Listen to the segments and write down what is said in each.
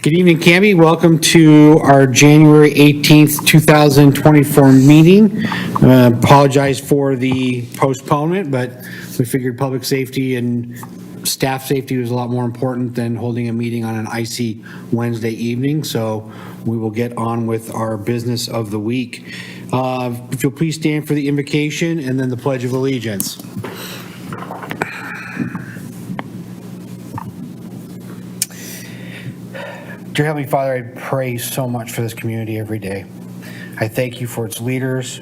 Good evening, Canby. Welcome to our January 18th, 2024 meeting. Apologize for the postponement, but we figured public safety and staff safety was a lot more important than holding a meeting on an icy Wednesday evening. So we will get on with our business of the week. If you'll please stand for the invocation and then the Pledge of Allegiance. Dear Heavenly Father, I pray so much for this community every day. I thank you for its leaders.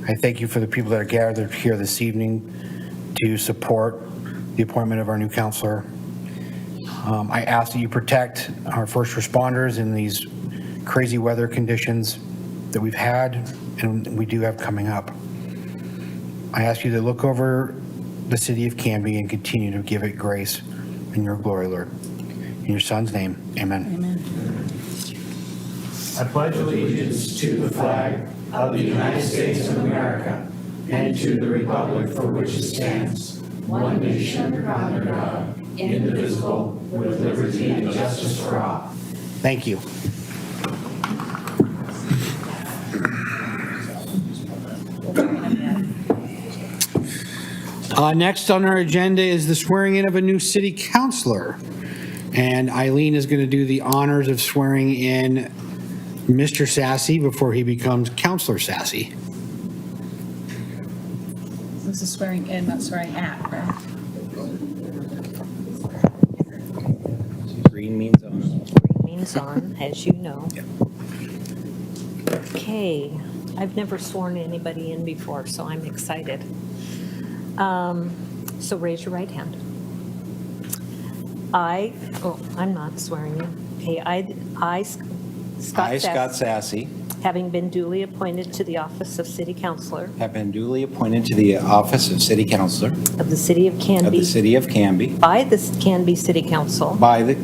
I thank you for the people that are gathered here this evening to support the appointment of our new counselor. I ask that you protect our first responders in these crazy weather conditions that we've had and we do have coming up. I ask you to look over the city of Canby and continue to give it grace in your glory, Lord. In your son's name, amen. Amen. I pledge allegiance to the flag of the United States of America and to the republic for which it stands, one nation under God, indivisible, with liberty and justice for all. Thank you. Next on our agenda is the swearing in of a new city councilor. And Eileen is going to do the honors of swearing in Mr. Sassy before he becomes Counselor Sassy. This is swearing in, not swearing at, right? Green means on. Means on, as you know. Yep. Okay, I've never sworn anybody in before, so I'm excited. So raise your right hand. I'm not swearing in. Okay, I, Scott Sassy, having been duly appointed to the office of City Councilor have been duly appointed to the office of City Councilor of the City of of Canby the City of Canby by the Canby City Council, by the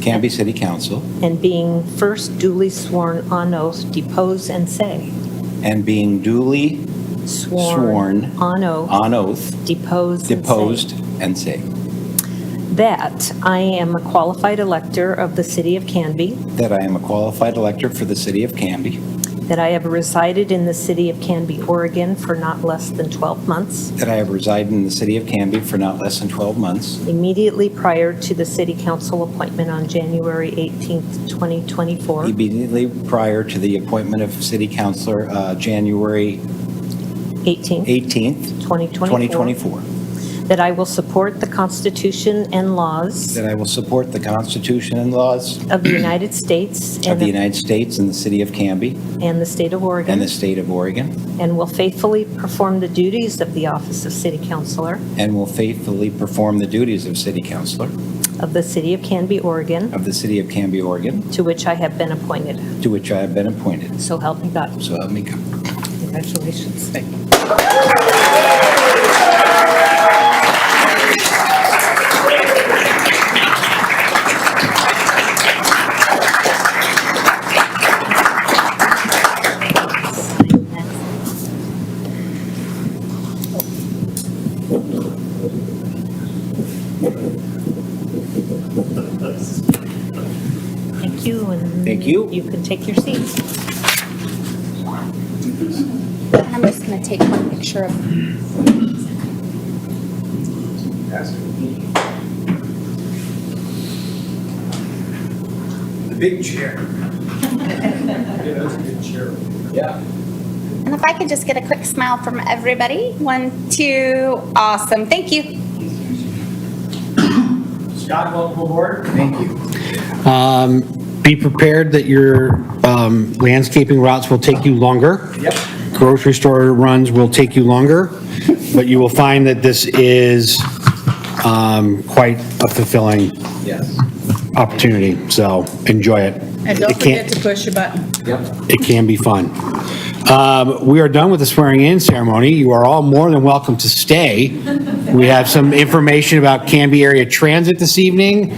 Canby City Council, and being first duly sworn on oath, depose and say. and being duly sworn on oath, on oath, deposed and say that I am a qualified elector of the City of Canby, that I am a qualified elector for the City of Canby, that I have resided in the City of Canby, Oregon for not less than 12 months, that I have resided in the City of Canby for not less than 12 months, immediately prior to the City Council appointment on January 18th, 2024, immediately prior to the appointment of City Councilor January 18th, 2024, that I will support the Constitution and laws that I will support the Constitution and laws of the United States of the United States and the City of Canby and the State of Oregon, and the State of Oregon, and will faithfully perform the duties of the office of City Councilor and will faithfully perform the duties of City Councilor of the City of Canby, Oregon, of the City of Canby, Oregon, to which I have been appointed. to which I have been appointed. So help me God. So help me God. Congratulations. Thank you. Thank you. And Thank you. You can take your seats. And I'm just going to take one picture of The big chair. Yeah, that's a good chair. Yeah. and if I could just get a quick smile from everybody. 1, 2, awesome. Thank you. Scott, welcome aboard. Thank you. Be prepared that your landscaping routes will take you longer. Yep. Grocery store runs will take you longer, but you will find that this is quite a fulfilling Yes. opportunity, so enjoy it. And don't It can't- forget to push your button. Yep. It can be fun. We are done with the swearing-in ceremony. You are all more than welcome to stay. We have some information about Canby area transit this evening,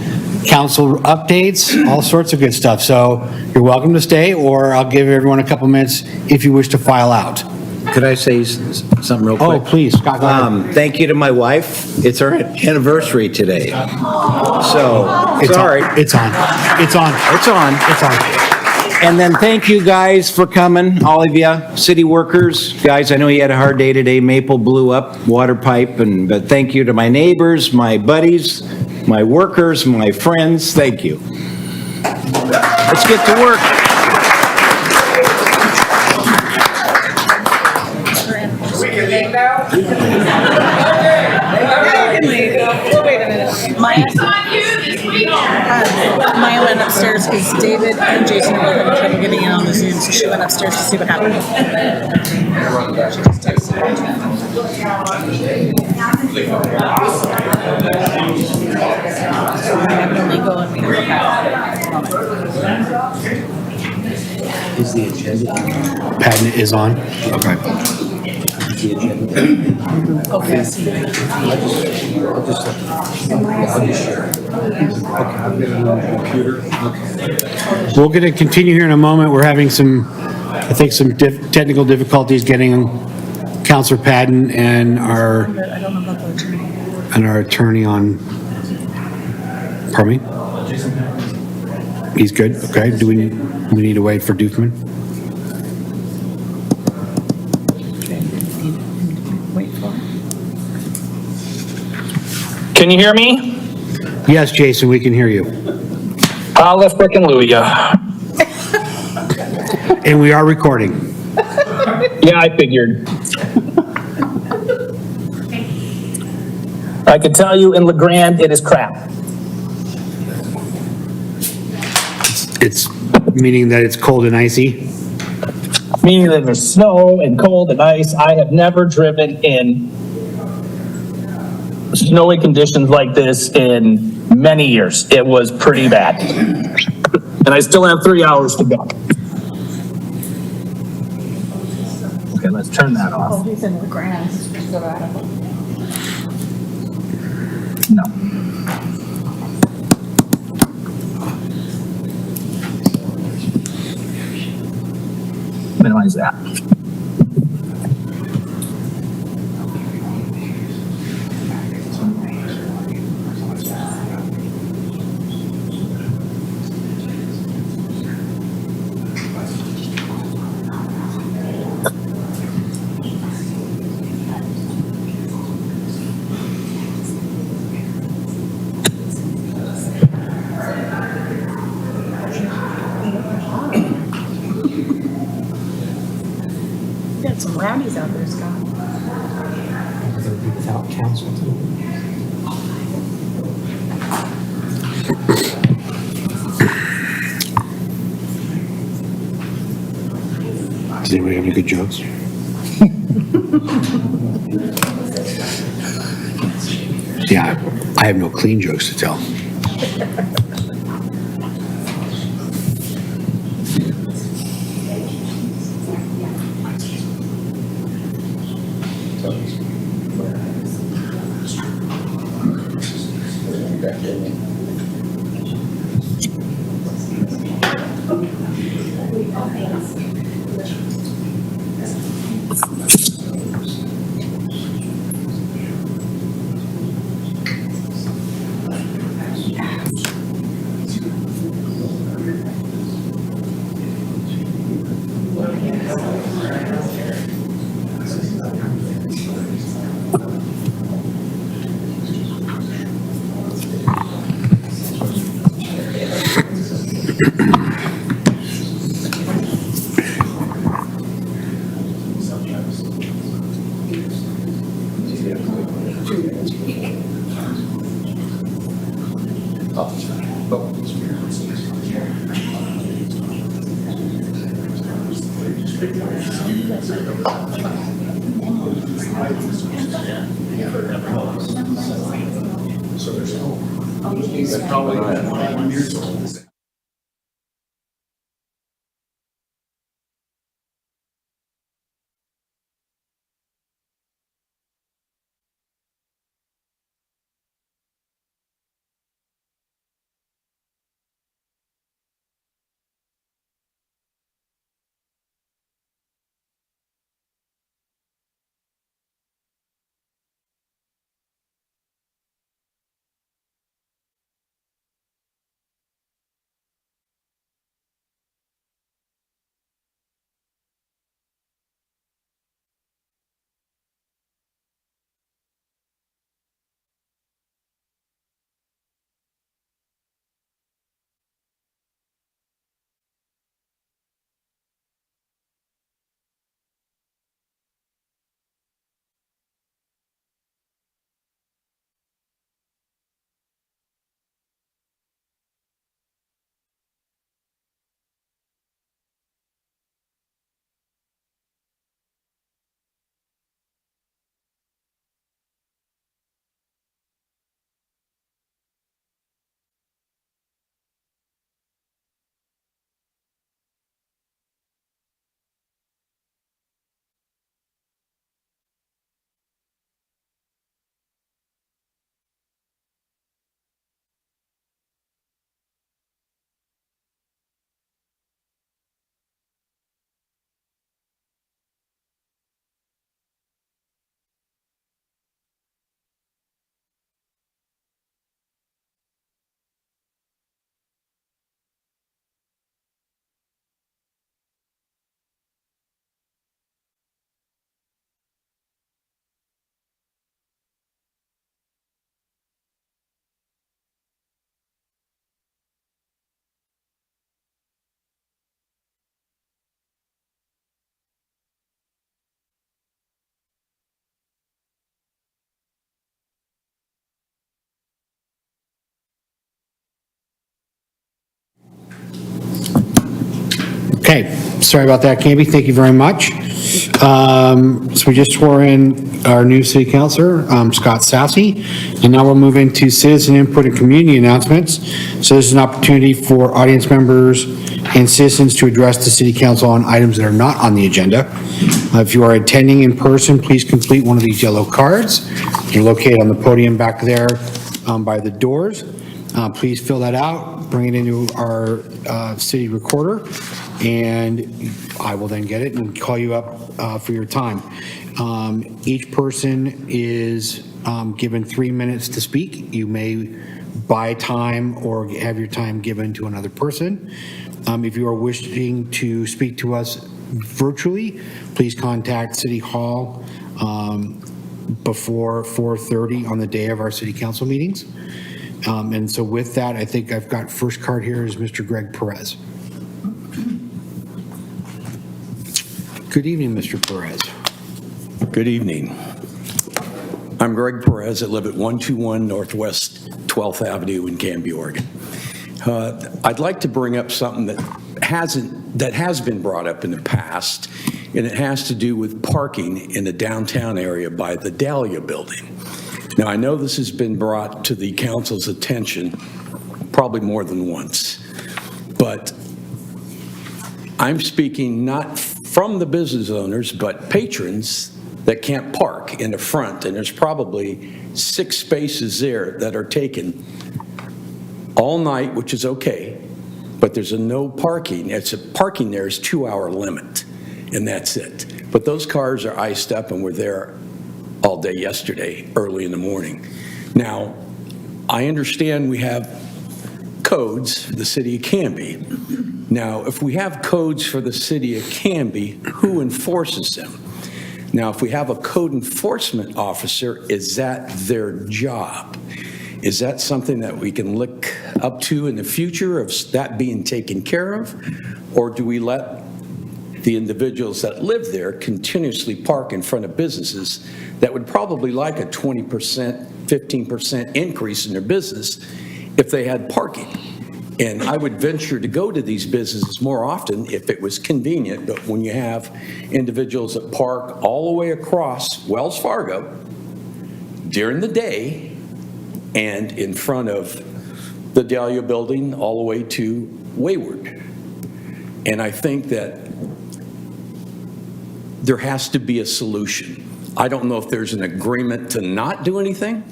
council updates, all sorts of good stuff. So you're welcome to stay, or I'll give everyone a couple minutes if you wish to file out. Could I say something real Oh, quick? please, Scott, go ahead. Thank you to my wife. It's our anniversary today. So, It's sorry. on. It's on. It's on. It's on. It's on. And then thank you guys for coming, all of you, city workers. Guys, I know you had a hard day today. Maple blew up, water pipe, but thank you to my neighbors, my buddies, my workers, my friends. Thank you. Let's get to work. Wait a minute. Maya went upstairs because David and Jason were having trouble getting in on the Zoom, so she went upstairs to see what happened. She just texted I can only go and we can look at it. Is the agenda? Patent is on. Okay. Okay, I see. We're going to continue here in a moment. We're having I think some technical difficulties getting Counselor Patton and I don't know about the attorney. our attorney on. Pardon me? He's good? Okay. Do we need to wait for Dukeman? Wait for it. Can you hear me? Yes, Jason, we can hear you. Hallelujah. And we are recording. Yeah, I figured. I can tell you in LeGrand, it is crap. It's meaning that it's cold and icy. Meaning that there's snow and cold and ice. I have never driven in snowy conditions like this in many years. It was pretty bad. And I still have 3 hours to go. Okay, let's turn that off. Oh, he's in the ground. No. Minimize that. You got some rowdies out there, Scott. Without counsel. Does anybody have any good jokes? Yeah, I have no clean jokes to tell. Okay, sorry about that, Canby. Thank you very much. So we just swore in our new city councilor, Scott Sassy, and now we'll move into citizen input and community announcements. So this is an opportunity for audience members and citizens to address the city council on items that are not on the agenda. If you are attending in person, please complete one of these yellow cards. They're located on the podium back there by the doors. Please fill that out, bring it into our city recorder, and I will then get it and call you up for your time. Each person is given 3 minutes to speak. You may buy time or have your time given to another person. If you are wishing to speak to us virtually, please contact City Hall before 4:30 on the day of our city council meetings. And so with that, I think I've got first card here is Mr. Greg Perez. Good evening, Mr. Perez. Good evening. I'm Greg Perez. I live at 121 Northwest 12th Avenue in Canby, Oregon. I'd like to bring up something that has been brought up in the past, and it has to do with parking in the downtown area by the Dahlia Building. Now, I know this has been brought to the council's attention probably more than once, but I'm speaking not from the business owners, but patrons that can't park in the front, and there's probably 6 spaces there that are taken all night, which is okay, but there's a no parking. It's a parking there is 2-hour limit, and that's it. But those cars are iced up and were there all day yesterday, early in the morning. Now, I understand we have codes for the City of Canby. Now, if we have codes for the City of Canby, who enforces them? Now, if we have a code enforcement officer, is that their job? Is that something that we can look up to in the future of that being taken care of? Or do we let the individuals that live there continuously park in front of businesses that would probably like a 20%, 15% increase in their business if they had parking? And I would venture to go to these businesses more often if it was convenient, but when you have individuals that park all the way across Wells Fargo during the day and in front of the Dahlia Building all the way to Wayward. And I think that there has to be a solution. I don't know if there's an agreement to not do anything,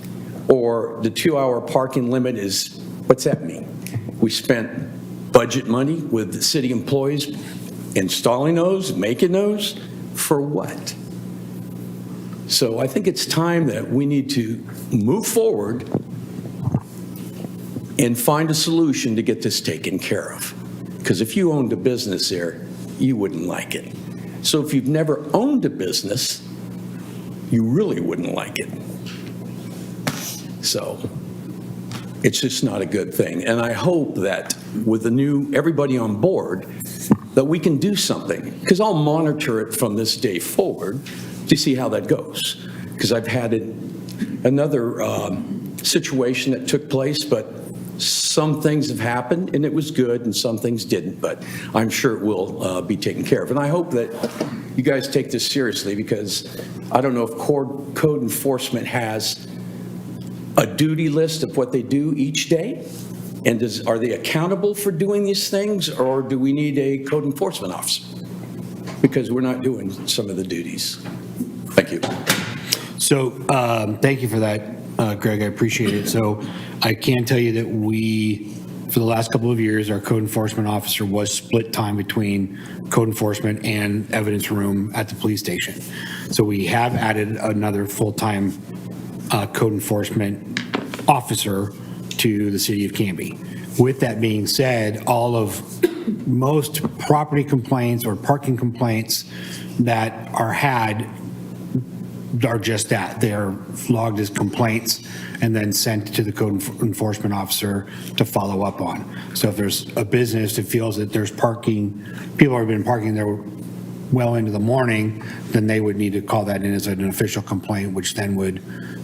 or the 2-hour parking limit is, what's that mean? We spent budget money with the city employees installing those, making those, for what? So I think it's time that we need to move forward and find a solution to get this taken care of. Because if you owned a business there, you wouldn't like it. So if you've never owned a business, you really wouldn't like it. So it's just not a good thing. And I hope that with the new, everybody on board, that we can do something. Because I'll monitor it from this day forward to see how that goes. Because I've had another situation that took place, but some things have happened and it was good and some things didn't, but I'm sure it will be taken care of. And I hope that you guys take this seriously, because I don't know if code enforcement has a duty list of what they do each day, and are they accountable for doing these things, or do we need a code enforcement officer? Because we're not doing some of the duties. Thank you. So thank you for that, Greg. I appreciate it. So I can tell you that we, for the last couple of years, our code enforcement officer was split time between code enforcement and evidence room at the police station. So we have added another full-time code enforcement officer to the City of Canby. With that being said, most property complaints or parking complaints that are had are just that. They're logged as complaints and then sent to the code enforcement officer to follow up on. So if there's a business that feels that there's parking, people have been parking there well into the morning, then they would need to call that in as an official complaint, which then would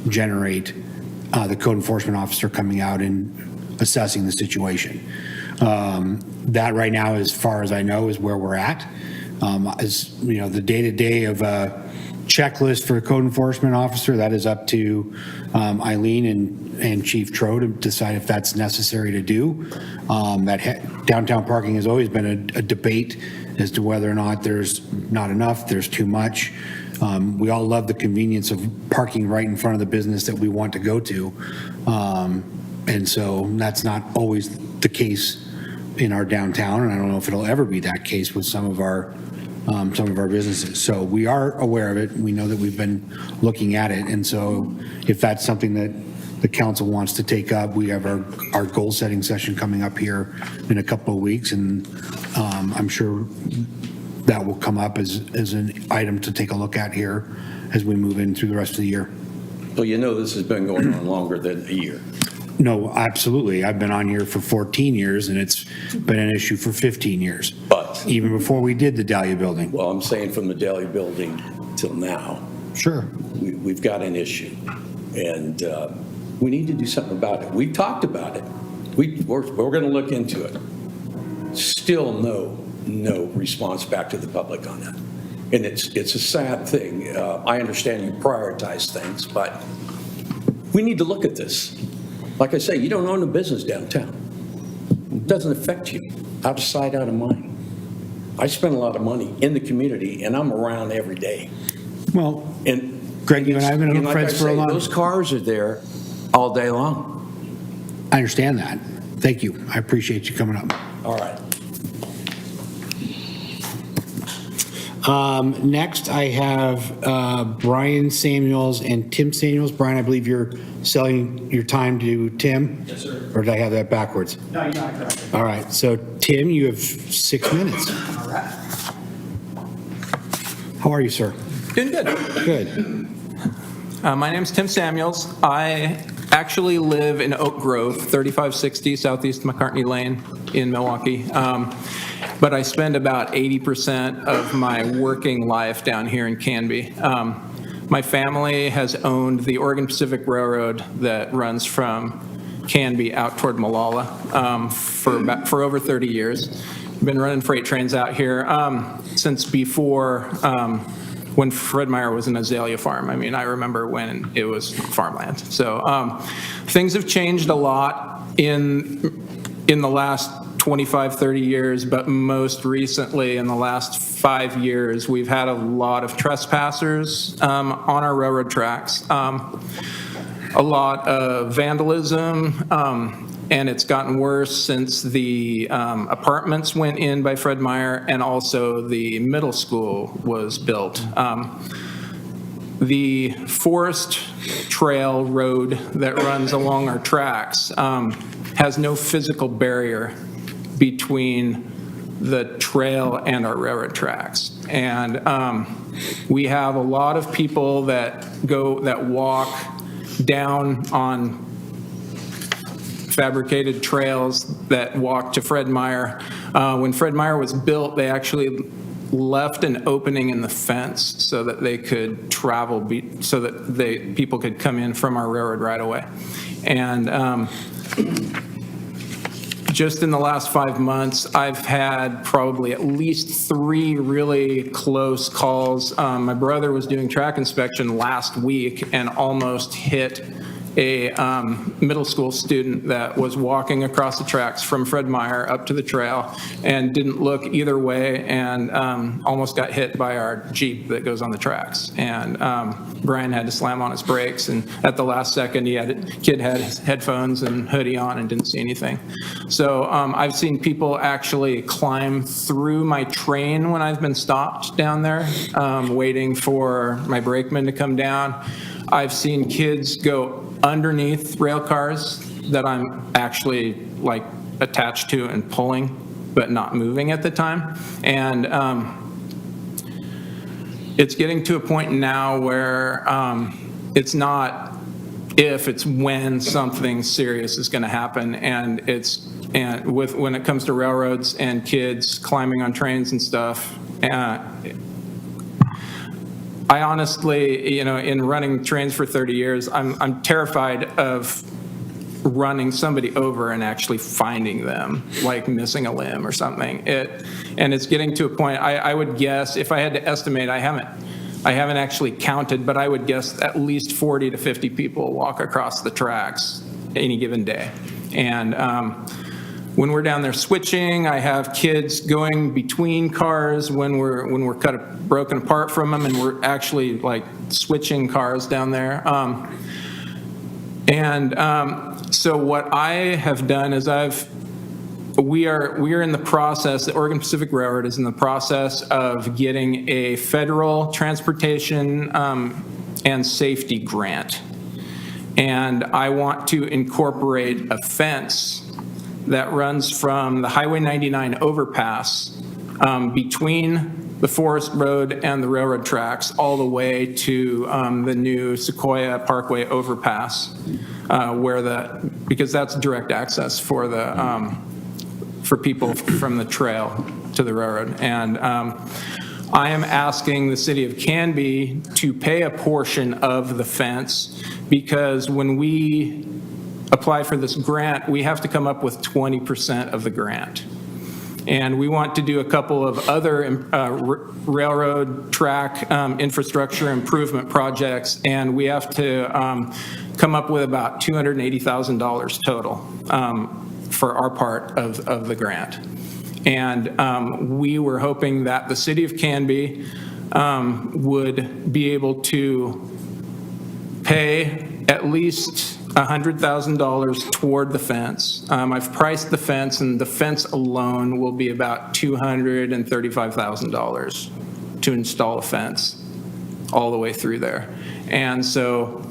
generate the code enforcement officer coming out and assessing the situation. That right now, as far as I know, is where we're at. As you know, the day-to-day of a checklist for a code enforcement officer, that is up to Eileen and Chief Tro to decide if that's necessary to do. Downtown parking has always been a debate as to whether or not there's not enough, there's too much. We all love the convenience of parking right in front of the business that we want to go to. And so that's not always the case in our downtown, and I don't know if it'll ever be that case with some of our businesses. So we are aware of it. We know that we've been looking at it. And so if that's something that the council wants to take up, we have our goal setting session coming up here in a couple of weeks. And I'm sure that will come up as an item to take a look at here as we move in through the rest of the year. Well, you know this has been going on longer than a year. No, absolutely. I've been on here for 14 years, and it's been an issue for 15 years. But, even before we did the Dahlia building. well, I'm saying from the Dahlia building till now, Sure. we've got an issue. And we need to do something about it. We talked about it. We're going to look into it. Still no response back to the public on that. And it's a sad thing. I understand you prioritize things, but we need to look at this. Like I say, you don't own a business downtown. It doesn't affect you. Out of sight, out of mind. I spend a lot of money in the community, and I'm around every day. Well, And Greg, you and I have been like friends I for a say, long those cars are there all day long. I understand that. Thank you. I appreciate you coming up. All right. Next, I have Brian Samuels and Tim Samuels. Brian, I believe you're selling your time to Tim? Yes, sir. Or did I have that backwards? No, you're not correct. All right, so Tim, you have 6 minutes. All right. How are you, sir? Doing good. Good. My name's Tim Samuels. I actually live in Oak Grove, 3560 Southeast McCartney Lane in Milwaukee. But I spend about 80% of my working life down here in Canby. My family has owned the Oregon Pacific Railroad that runs from Canby out toward Molalla for over 30 years. Been running freight trains out here since before when Fred Meyer was an azalea farm. I mean, I remember when it was farmland. So things have changed a lot in the last 25, 30 years, but most recently in the last 5 years, we've had a lot of trespassers on our railroad tracks, a lot of vandalism, and it's gotten worse since the apartments went in by Fred Meyer and also the middle school was built. The forest trail road that runs along our tracks has no physical barrier between the trail and our railroad tracks. And we have a lot of people that walk down on fabricated trails that walk to Fred Meyer. When Fred Meyer was built, they actually left an opening in the fence so that they could travel, so that people could come in from our railroad right away. And just in the last 5 months, I've had probably at least 3 really close calls. My brother was doing track inspection last week and almost hit a middle school student that was walking across the tracks from Fred Meyer up to the trail and didn't look either way and almost got hit by our Jeep that goes on the tracks. And Brian had to slam on his brakes, and at the last second, kid had his headphones and hoodie on and didn't see anything. So I've seen people actually climb through my train when I've been stopped down there, waiting for my brakeman to come down. I've seen kids go underneath rail cars that I'm actually like attached to and pulling, but not moving at the time. And it's getting to a point now where it's not if, it's when something serious is going to happen. And when it comes to railroads and kids climbing on trains and stuff, I honestly, in running trains for 30 years, I'm terrified of running somebody over and actually finding them, like missing a limb or something. And it's getting to a point, I would guess, if I had to estimate, I haven't actually counted, but I would guess at least 40 to 50 people walk across the tracks any given day. And when we're down there switching, I have kids going between cars when we're kind of broken apart from them, and we're actually like switching cars down there. So what I have done is we are in the process, the Oregon Pacific Railroad is in the process of getting a federal transportation and safety grant. And I want to incorporate a fence that runs from the Highway 99 overpass between the Forest Road and the railroad tracks all the way to the new Sequoia Parkway overpass, because that's direct access for people from the trail to the railroad. And I am asking the City of Canby to pay a portion of the fence, because when we apply for this grant, we have to come up with 20% of the grant. And we want to do a couple of other railroad track infrastructure improvement projects, and we have to come up with about $280,000 total for our part of the grant. And we were hoping that the City of Canby would be able to pay at least $100,000 toward the fence. I've priced the fence, and the fence alone will be about $235,000 to install a fence all the way through there. And so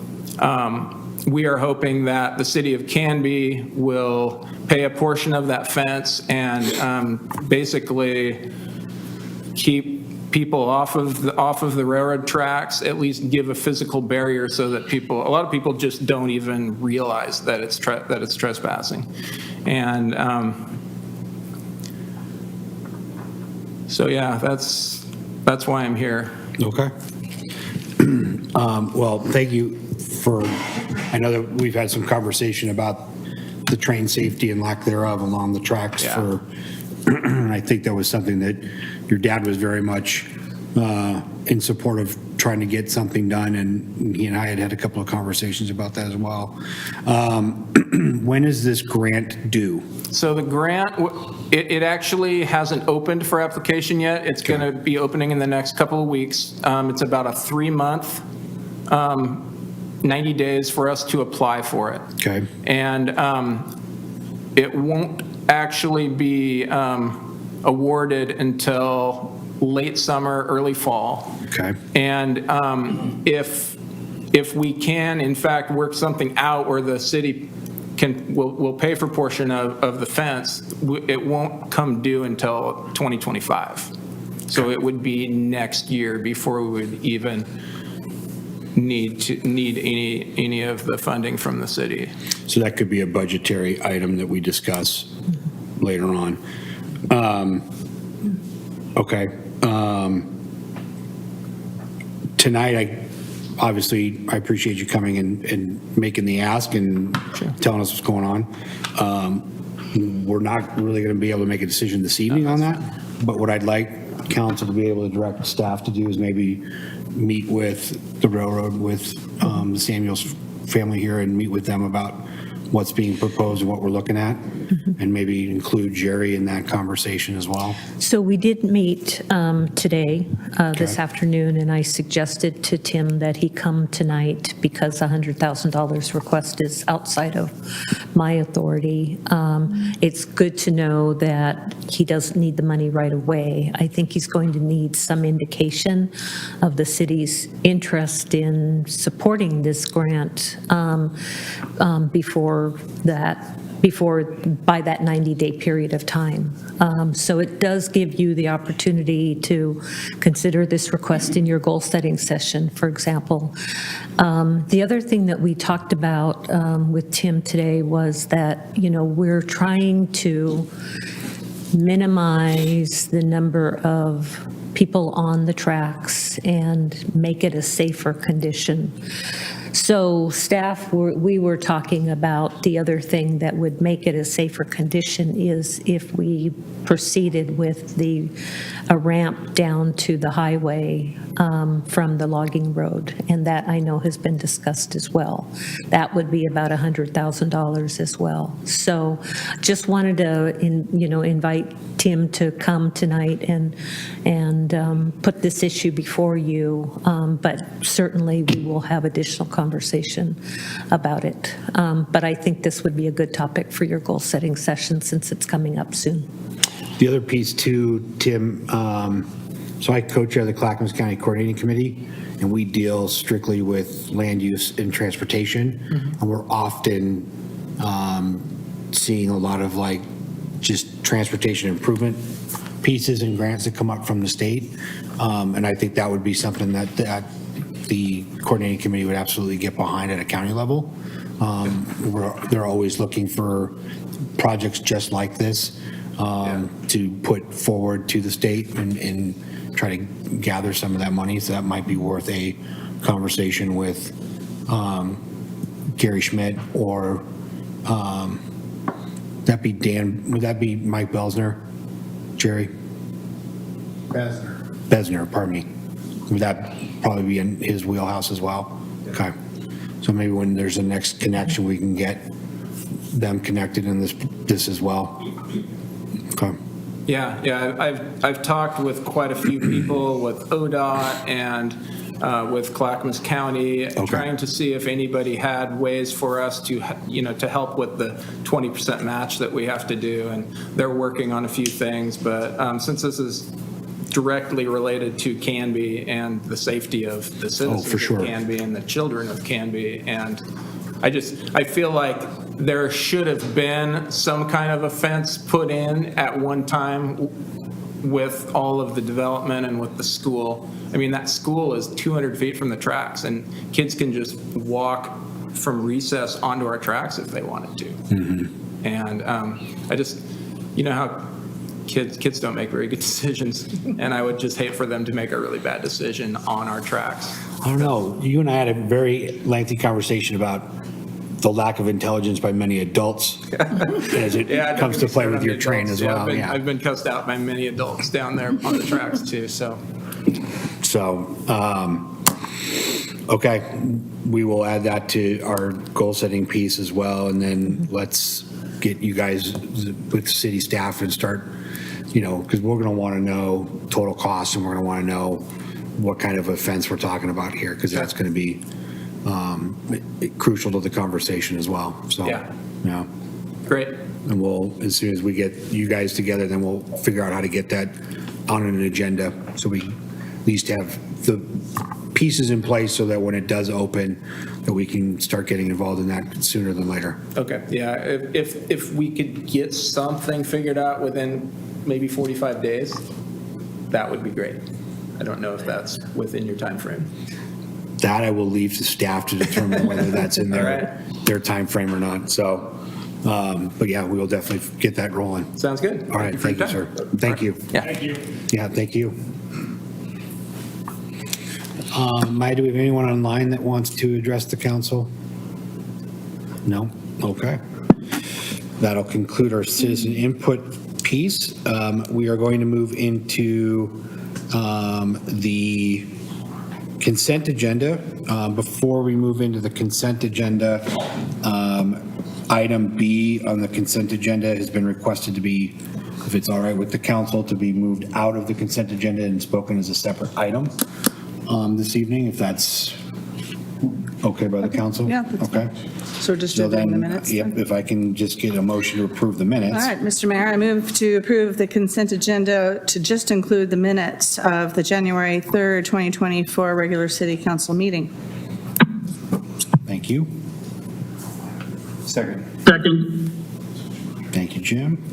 we are hoping that the City of Canby will pay a portion of that fence and basically keep people off of the railroad tracks, at least give a physical barrier so that a lot of people just don't even realize that it's trespassing. And so yeah, that's why I'm here. Okay. Well, thank you I know that we've had some conversation about the train safety and lack thereof along the tracks Yeah. I think that was something that your dad was very much in support of trying to get something done, and he and I had a couple of conversations about that as well. When is this grant due? So the grant, it actually hasn't opened for application yet. It's going to be opening in the next couple of weeks. It's about a 3-month, 90 days for us to apply for it. Okay. And it won't actually be awarded until late summer, early fall. Okay. And if we can, in fact, work something out where the city will pay for a portion of the fence, it won't come due until 2025. So it would be next year before we would even need any of the funding from the city. So that could be a budgetary item that we discuss later on. Okay. Tonight, I appreciate you coming and making the ask and telling us what's going on. We're not really going to be able to make a decision this evening on that, but what I'd like council to be able to direct staff to do is maybe meet with the railroad, with the Samuels family here, and meet with them about what's being proposed and what we're looking at, and maybe include Jerry in that conversation as well. So we did meet today, this afternoon, and I suggested to Tim that he come tonight because $100,000 request is outside of my authority. It's good to know that he doesn't need the money right away. I think he's going to need some indication of the city's interest in supporting this grant by that 90-day period of time. So it does give you the opportunity to consider this request in your goal-setting session, for example. The other thing that we talked about with Tim today was that, we're trying to minimize the number of people on the tracks and make it a safer condition. So staff, we were talking about the other thing that would make it a safer condition is if we proceeded with a ramp down to the highway from the logging road, and that I know has been discussed as well. That would be about $100,000 as well. So just wanted to, invite Tim to come tonight and put this issue before you, but certainly we will have additional conversation about it. But I think this would be a good topic for your goal-setting session since it's coming up soon. The other piece too, Tim, so I co-chair the Clackamas County Coordinating Committee, and we deal strictly with land use and transportation. And we're often seeing a lot of like just transportation improvement pieces and grants that come up from the state. And I think that would be something that the Coordinating Committee would absolutely get behind at a county level. They're always looking for projects just like this to put forward to the state and try to gather some of that money. So that might be worth a conversation with Gary Schmidt or would that be Mike Belzner? Jerry? Besner, pardon me. Would that probably be in his wheelhouse as well? Okay. So maybe when there's a next connection, we can get them connected in this as well. Okay. Yeah, I've talked with quite a few people with ODOT and with Clackamas County, trying to see if anybody had ways for us to, to help with the 20% match that we have to do, and they're working on a few things. But since this is directly related to Canby and the safety of the citizens of Canby and the children of Canby, and I feel like there should have been some kind of a fence put in at one time with all of the development and with the school. I mean, that school is 200 feet from the tracks, and kids can just walk from recess onto our tracks if they wanted to. Mm-hmm. And how kids don't make very good decisions, and I would just hate for them to make a really bad decision on our tracks. I don't know. You and I had a very lengthy conversation about the lack of intelligence by many adults as it comes to play with your train as well. I've been cussed out by many adults down there on the tracks too. So, okay, we will add that to our goal setting piece as well, and then let's get you guys with city staff and start, because we're going to want to know total costs, and we're going to want to know what kind of a fence we're talking about here, because that's going to be crucial to the conversation as well. So, yeah. Great. And we'll, as soon as we get you guys together, then we'll figure out how to get that on an agenda, so we at least have the pieces in place so that when it does open, that we can start getting involved in that sooner than later. Okay. Yeah. If we could get something figured out within maybe 45 days, that would be great. I don't know if that's within your time frame. That I will leave to staff to determine whether that's in their time frame or not. So, but yeah, we will definitely get that rolling. Sounds good. All right. Thank you, sir. Thank you. Yeah. Thank you. Yeah, thank you. Maya, do we have anyone online that wants to address the council? No? Okay. That'll conclude our citizen input piece. We are going to move into the consent agenda. Before we move into the consent agenda, item B on the consent agenda has been requested to be, if it's all right with the council, to be moved out of the consent agenda and spoken as a separate item this evening, if that's okay by the council? Yeah. Okay. So we're just doing the minutes? Yep, if I can just get a motion to approve the minutes. All right, Mr. Mayor, I move to approve the consent agenda to just include the minutes of the January 3rd, 2024 regular city council meeting. Thank you. Second. Thank you, Jim.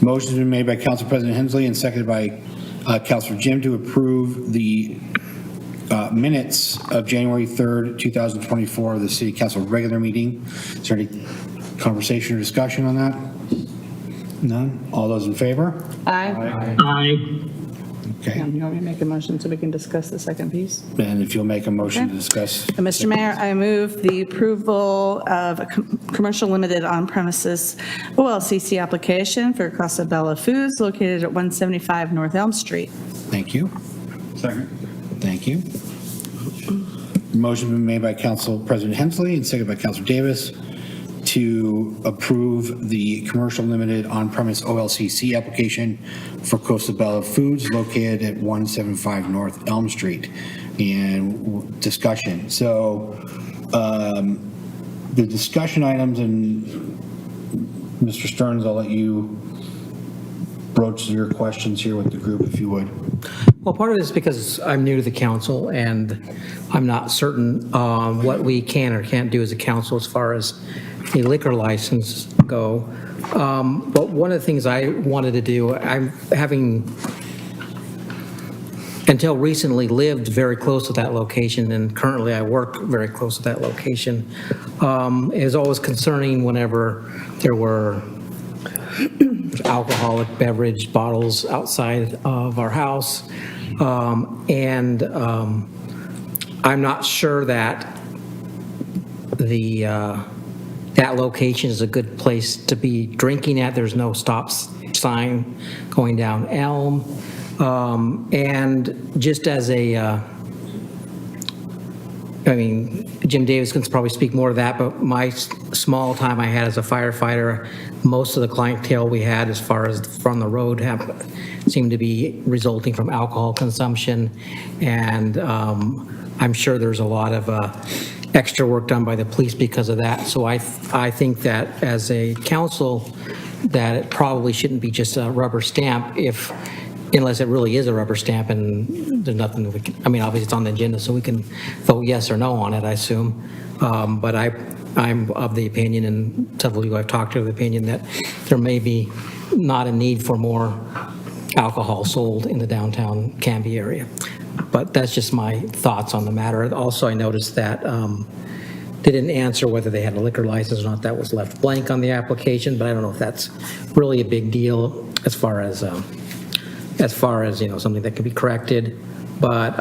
Motion's been made by Council President Hensley and seconded by Councilor Jim to approve the minutes of January 3rd, 2024, the City Council regular meeting. Is there any conversation or discussion on that? None? All those in favor? Aye. Okay, You want me to make a motion so we can discuss the second piece? and if you'll make a motion to Okay. discuss. Mr. Mayor, I move the approval of a commercial limited on-premises OLCC application for Casa Bella Foods located at 175 North Elm Street. Thank you. Second. Thank you. Motion been made by Council President Hensley and seconded by Councilor Davis to approve the commercial limited on-premise OLCC application for Costa Bella Foods located at 175 North Elm Street. And discussion. So the discussion items, and Mr. Stearns, I'll let you broach your questions here with the group if you would. Well, part of it is because I'm new to the council and I'm not certain what we can or can't do as a council as far as a liquor license go. But one of the things I wanted to do, I'm having, until recently, lived very close to that location, and currently I work very close to that location. It was always concerning whenever there were alcoholic beverage bottles outside of our house. I'm not sure that that location is a good place to be drinking at. There's no stop sign going down Elm. And just as Jim Davis can probably speak more to that, but my small time I had as a firefighter, most of the clientele we had as far as from the road seemed to be resulting from alcohol consumption. And I'm sure there's a lot of extra work done by the police because of that. So I think that as a council, that it probably shouldn't be just a rubber stamp unless it really is a rubber stamp and there's nothing we can, obviously it's on the agenda so we can vote yes or no on it, I assume. But I'm of the opinion, and several of you I've talked to have the opinion, that there may be not a need for more alcohol sold in the downtown Canby area. But that's just my thoughts on the matter. Also, I noticed that they didn't answer whether they had a liquor license or not. That was left blank on the application, but I don't know if that's really a big deal as far as something that can be corrected. But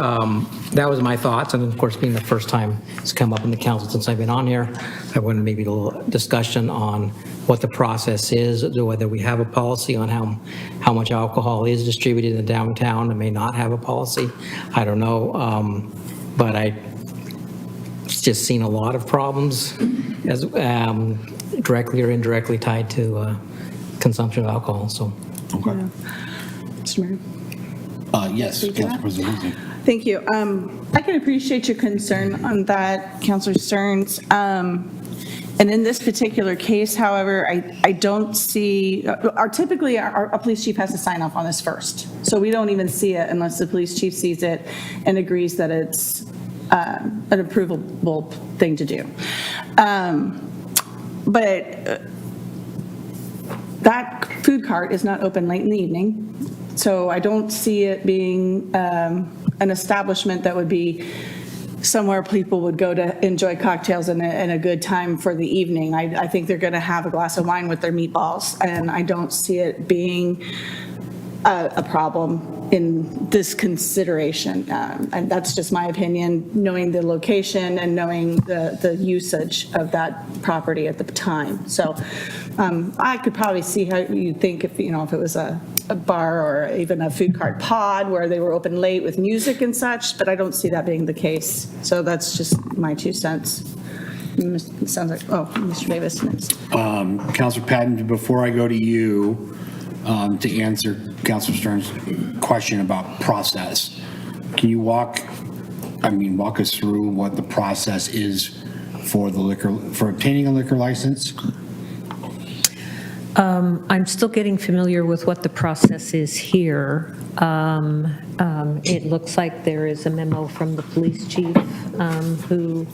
that was my thoughts, and of course, being the first time it's come up in the council since I've been on here, I wanted maybe a little discussion on what the process is, whether we have a policy on how much alcohol is distributed in downtown and may not have a policy. I don't know, but I've just seen a lot of problems as directly or indirectly tied to consumption of alcohol. So. Okay. Mr. Mayor? Yes, Council President Hensley. Thank you. I can appreciate your concern on that, Councilor Stearns. And in this particular case, however, I don't see, typically our police chief has to sign off on this first. So we don't even see it unless the police chief sees it and agrees that it's an approvable thing to do. But that food cart is not open late in the evening. So I don't see it being an establishment that would be somewhere people would go to enjoy cocktails and a good time for the evening. I think they're going to have a glass of wine with their meatballs, and I don't see it being a problem in this consideration. And that's just my opinion, knowing the location and knowing the usage of that property at the time. So I could probably see how you think if it was a bar or even a food cart pod where they were open late with music and such, but I don't see that being the case. So that's just my 2 cents. It sounds like, Mr. Davis next. Councilor Patton, before I go to you to answer Councilor Stern's question about process, can you walk us through what the process is for obtaining a liquor license? I'm still getting familiar with what the process is here. It looks like there is a memo from the police chief who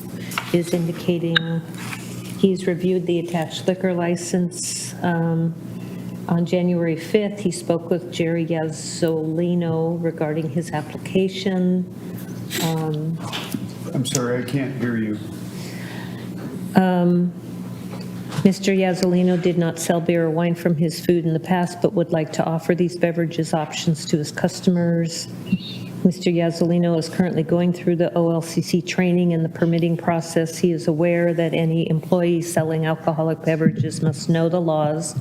is indicating he's reviewed the attached liquor license. On January 5th, he spoke with Jerry Yazzolino regarding his application. I'm sorry, I can't hear you. Mr. Yazzolino did not sell beer or wine from his food in the past, but would like to offer these beverages options to his customers. Mr. Yazzolino is currently going through the OLCC training and the permitting process. He is aware that any employee selling alcoholic beverages must know the laws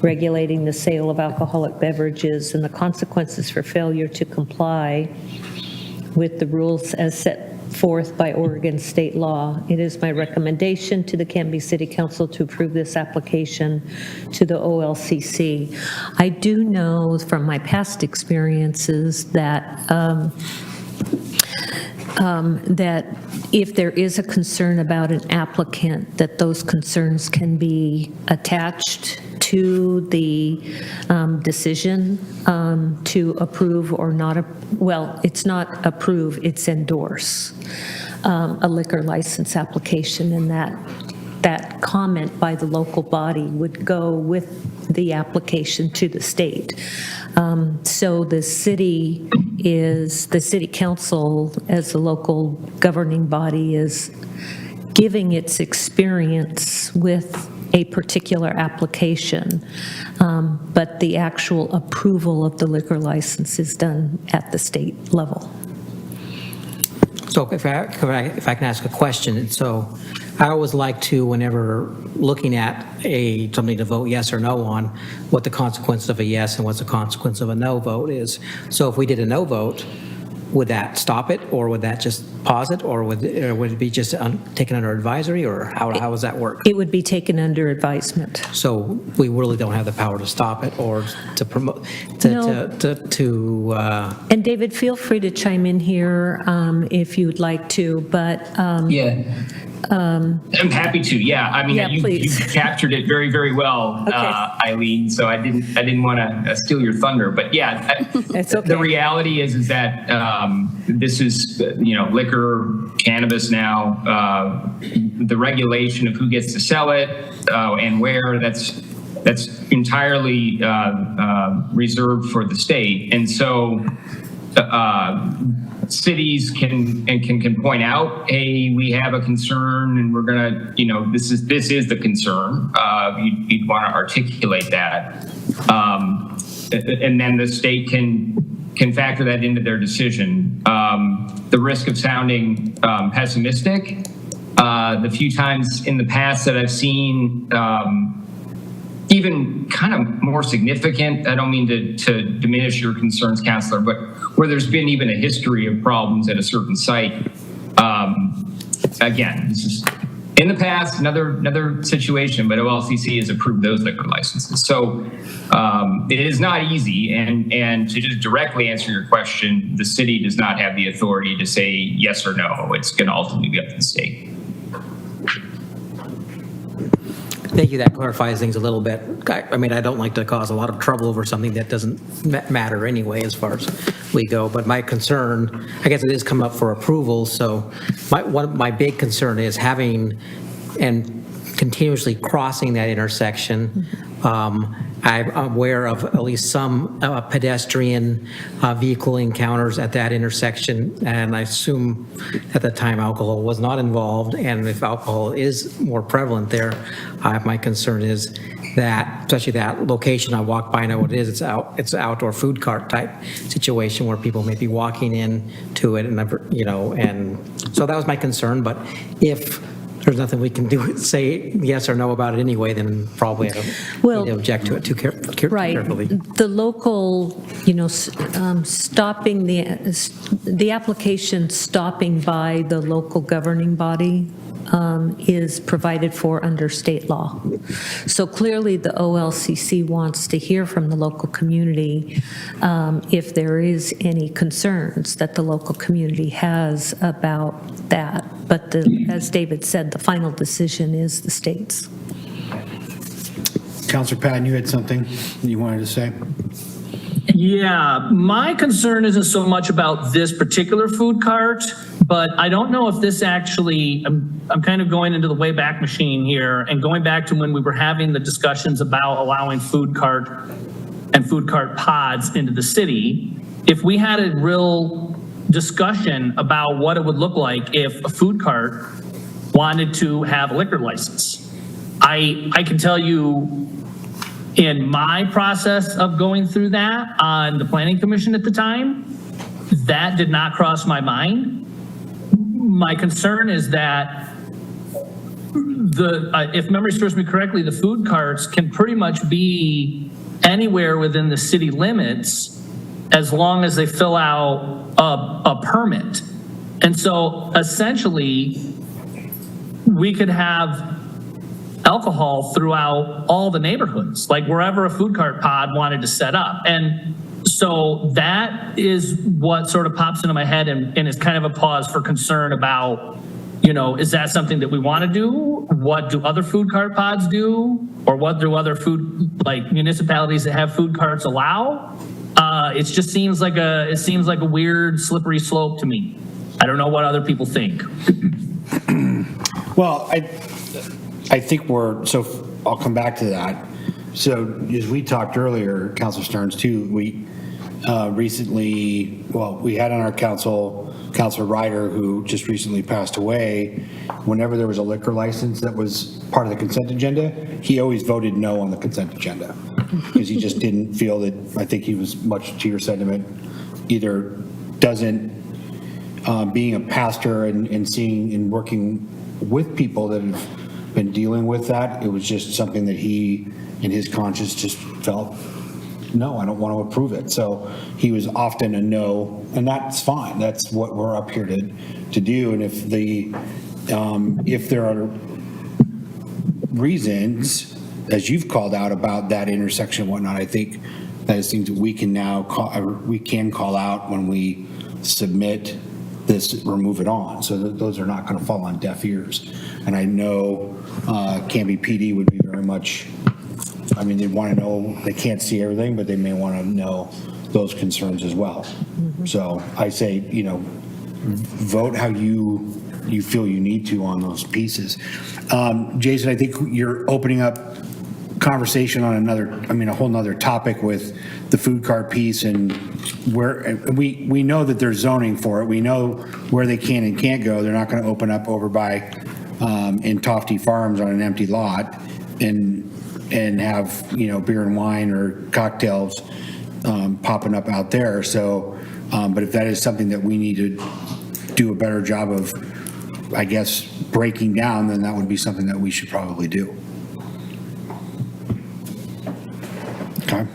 regulating the sale of alcoholic beverages and the consequences for failure to comply with the rules as set forth by Oregon state law. It is my recommendation to the Canby City Council to approve this application to the OLCC. I do know from my past experiences that that if there is a concern about an applicant, that those concerns can be attached to the decision to approve or not, well, it's not approve, it's endorse a liquor license application, and that comment by the local body would go with the application to the state. So the city council, as the local governing body, is giving its experience with a particular application, but the actual approval of the liquor license is done at the state level. So if I can ask a question, and so I always like to, whenever looking at something to vote yes or no on, what the consequence of a yes and what's the consequence of a no vote is. So if we did a no vote, would that stop it, or would that just pause it, or would it be just taken under advisory, or how does that work? It would be taken under advisement. So we really don't have the power to stop it or to promote, No. And David, feel free to chime in here if you'd like to, but Yeah. I'm happy to. Yeah, I mean, Yeah, you please. captured it very, very well, Okay. Eileen. So I didn't want to steal your thunder, but yeah, It's okay. the reality is that this is liquor, cannabis now. The regulation of who gets to sell it and where, that's entirely reserved for the state, and so. Cities can point out, hey, we have a concern, and we're gonna, this is the concern. You'd want to articulate that, and then the state can factor that into their decision. The risk of sounding pessimistic, the few times in the past that I've seen. Even kind of more significant, I don't mean to diminish your concerns, Counselor, but where there's been even a history of problems at a certain site. Again, this is in the past, another situation, but OLCC has approved those liquor licenses. So it is not easy, and to just directly answer your question, the city does not have the authority to say yes or no. It's going to ultimately be up to the state. Thank you, that clarifies things a little bit. I mean, I don't like to cause a lot of trouble over something that doesn't matter anyway as far as we go, but my concern, I guess it is come up for approval, so my big concern is having and continuously crossing that intersection. I'm aware of at least some pedestrian vehicle encounters at that intersection, and I assume at the time alcohol was not involved, and if alcohol is more prevalent there, my concern is that, especially that location I walk by, I know what it is, it's an outdoor food cart type situation where people may be walking in to it, and and so that was my concern, but if there's nothing we can do, say yes or no about it anyway, then probably I don't need to object to it too carefully. The local, stopping the application stopping by the local governing body is provided for under state law. So clearly the OLCC wants to hear from the local community if there is any concerns that the local community has about that. But as David said, the final decision is the state's. Counselor Patton, you had something you wanted to say? Yeah, my concern isn't so much about this particular food cart, but I don't know if this actually, I'm kind of going into the Wayback Machine here and going back to when we were having the discussions about allowing food cart and food cart pods into the city. If we had a real discussion about what it would look like if a food cart wanted to have a liquor license. I can tell you in my process of going through that on the planning commission at the time, that did not cross my mind. My concern is that if memory serves me correctly, the food carts can pretty much be anywhere within the city limits as long as they fill out a permit. And so essentially, we could have alcohol throughout all the neighborhoods, like wherever a food cart pod wanted to set up. And so that is what sort of pops into my head and is kind of a pause for concern about, is that something that we want to do? What do other food cart pods do? Or what do other municipalities that have food carts allow? It just seems like a weird slippery slope to me. I don't know what other people think. Well, I think so I'll come back to that. So as we talked earlier, Councilor Stearns too, we recently, we had on our council, Councilor Ryder, who just recently passed away. Whenever there was a liquor license that was part of the consent agenda, he always voted no on the consent agenda because he just didn't feel that, I think he was much to your sentiment, either doesn't, being a pastor and seeing and working with people that have been dealing with that, it was just something that he, in his conscience, just felt, no, I don't want to approve it. So he was often a no, and that's fine. That's what we're up here to do. And if there are reasons, as you've called out about that intersection and whatnot, I think that is things that we can now call out when we submit this or move it on. So those are not going to fall on deaf ears. And I know Canby PD would be very much, they want to know, they can't see everything, but they may want to know those concerns as well. So I say, vote how you feel you need to on those pieces. Jason, I think you're opening up conversation on a whole nother topic with the food cart piece and where we know that there's zoning for it. We know where they can and can't go. They're not going to open up over by in Tofty Farms on an empty lot and have, beer and wine or cocktails popping up out there. So, but if that is something that we need to do a better job of, I guess, breaking down, then that would be something that we should probably do. Okay.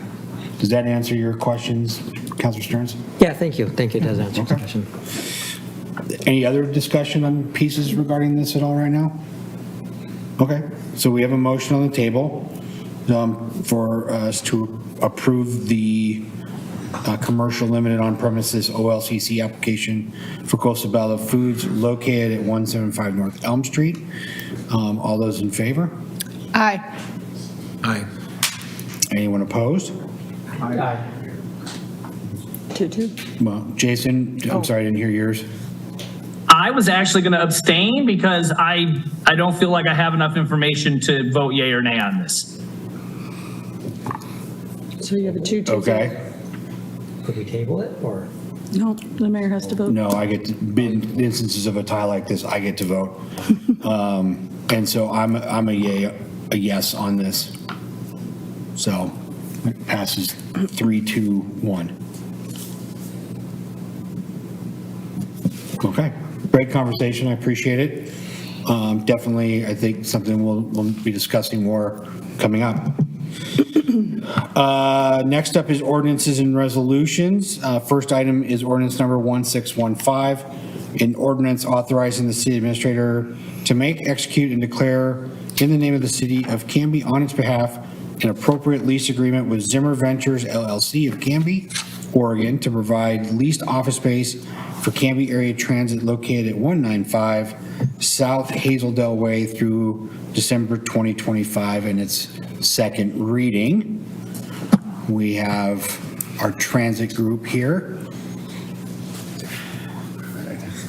Does that answer your questions, Councilor Stearns? Yeah, thank you. Thank you. It does answer the question. Any other discussion on pieces regarding this at all right now? Okay, so we have a motion on the table for us to approve the commercial limited on-premises OLCC application for Costa Bella Foods located at 175 North Elm Street. All those in favor? Aye. Aye. Anyone opposed? Aye. 2-2. Well, Jason, I'm sorry, I didn't hear yours. I was actually going to abstain because I don't feel like I have enough information to vote yay or nay on this. So you have a 2-2. Okay. Could we table it or? No, the mayor has to vote. No, I get to, in instances of a tie like this, I get to vote. And so I'm a yes on this. So it passes 3-2-1. Okay, great conversation. I appreciate it. Definitely, I think something we'll be discussing more coming up. Next up is ordinances and resolutions. First item is ordinance number 1615, an ordinance authorizing the city administrator to make, execute, and declare in the name of the city of Canby on its behalf an appropriate lease agreement with Zimmer Ventures LLC of Canby, Oregon, to provide leased office space for Canby area transit located at 195 South Hazeldale Way through December 2025 in its second reading. We have our transit group here.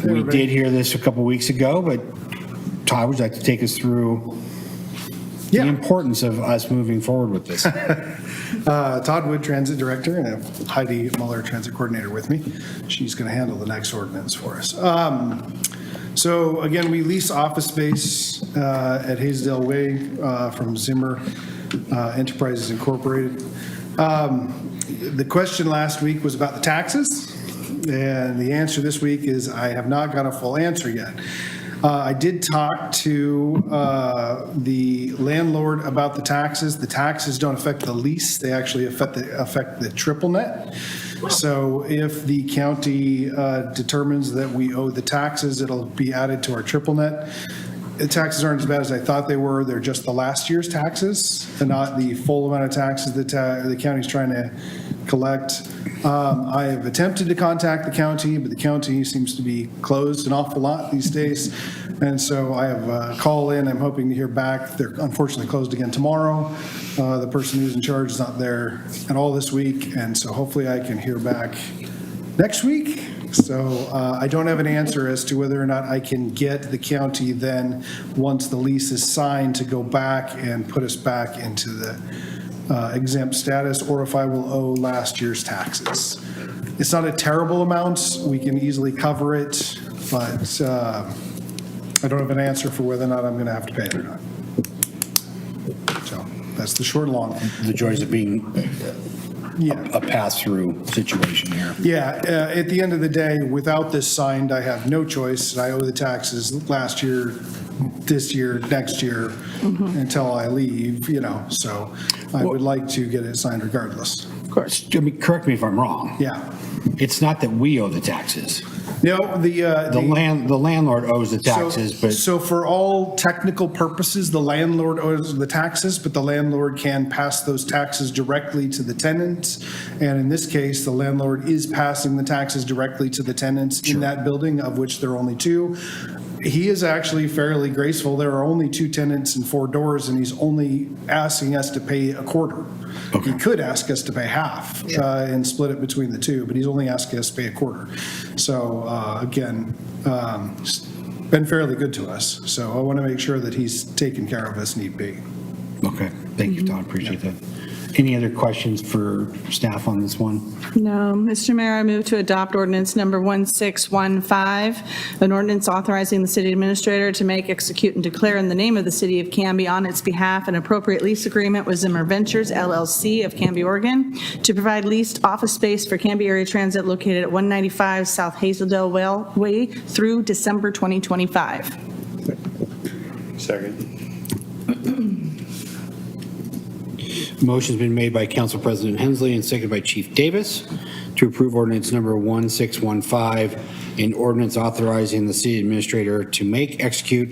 We did hear this a couple weeks ago, but Todd, would you like to take us through the importance of us moving forward with this? Todd Wood, Transit Director, and I have Heidi Muller, Transit Coordinator with me. She's going to handle the next ordinance for us. So again, we lease office space at Hazeldale Way from Zimmer Enterprises Incorporated. The question last week was about the taxes, and the answer this week is I have not got a full answer yet. I did talk to the landlord about the taxes. The taxes don't affect the lease, they actually affect the triple net. So if the county determines that we owe the taxes, it'll be added to our triple net. The taxes aren't as bad as I thought they were. They're just the last year's taxes and not the full amount of taxes that the county's trying to collect. I have attempted to contact the county, but the county seems to be closed an awful lot these days. And so I have a call in. I'm hoping to hear back. They're unfortunately closed again tomorrow. The person who's in charge is not there at all this week. And so hopefully I can hear back next week. So I don't have an answer as to whether or not I can get the county then, once the lease is signed, to go back and put us back into the exempt status, or if I will owe last year's taxes. It's not a terrible amount. We can easily cover it, but I don't have an answer for whether or not I'm going to have to pay it or not. So that's the short and long. The joys of being a pass-through situation here. Yeah, at the end of the day, without this signed, I have no choice. I owe the taxes last year, this year, next year, until I leave, so I would like to get it signed regardless. Of course, correct me if I'm wrong. Yeah. It's not that we owe the taxes. No, the landlord owes the taxes, but. So for all technical purposes, the landlord owes the taxes, but the landlord can pass those taxes directly to the tenants. And in this case, the landlord is passing the taxes directly to the tenants in that building, of which there are only 2. He is actually fairly graceful. There are only 2 tenants and 4 doors, and he's only asking us to pay a quarter. Okay. He could ask us to pay half and split it between the 2, but he's only asking us to pay a quarter. So again, been fairly good to us. So I want to make sure that he's taken care of as need be. Okay, thank you, Todd, appreciate that. Any other questions for staff on this one? No. Mr. Mayor, I move to adopt ordinance number 1615, an ordinance authorizing the city administrator to make, execute, and declare in the name of the city of Canby on its behalf an appropriate lease agreement with Zimmer Ventures, LLC of Canby, Oregon, to provide leased office space for Canby Area Transit located at 195 South Hazeldale Way through December 2025. Second. Motion's been made by Council President Hensley and seconded by Chief Davis to approve ordinance number 1615, an ordinance authorizing the city administrator to make, execute,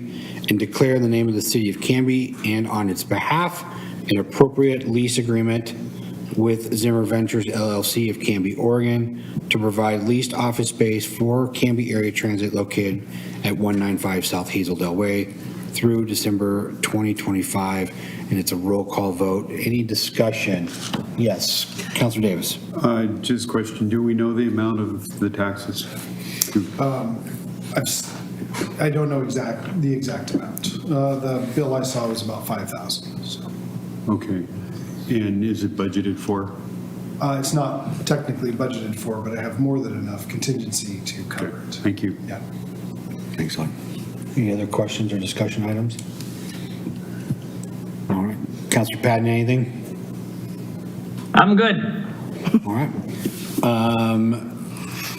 and declare in the name of the city of Canby and on its behalf an appropriate lease agreement with Zimmer Ventures LLC of Canby, Oregon, to provide leased office space for Canby Area Transit located at 195 South Hazeldale Way through December 2025, and it's a roll call vote. Any discussion? Yes, Councilor Davis. Just a question, do we know the amount of the taxes? I don't know the exact amount. The bill I saw was about 5,000. So. Okay, and is it budgeted for? It's not technically budgeted for, but I have more than enough contingency to cover it. Thank you. Yeah. Thanks, Lon. Any other questions or discussion items? All right. Councilor Patton, anything? I'm good. All right.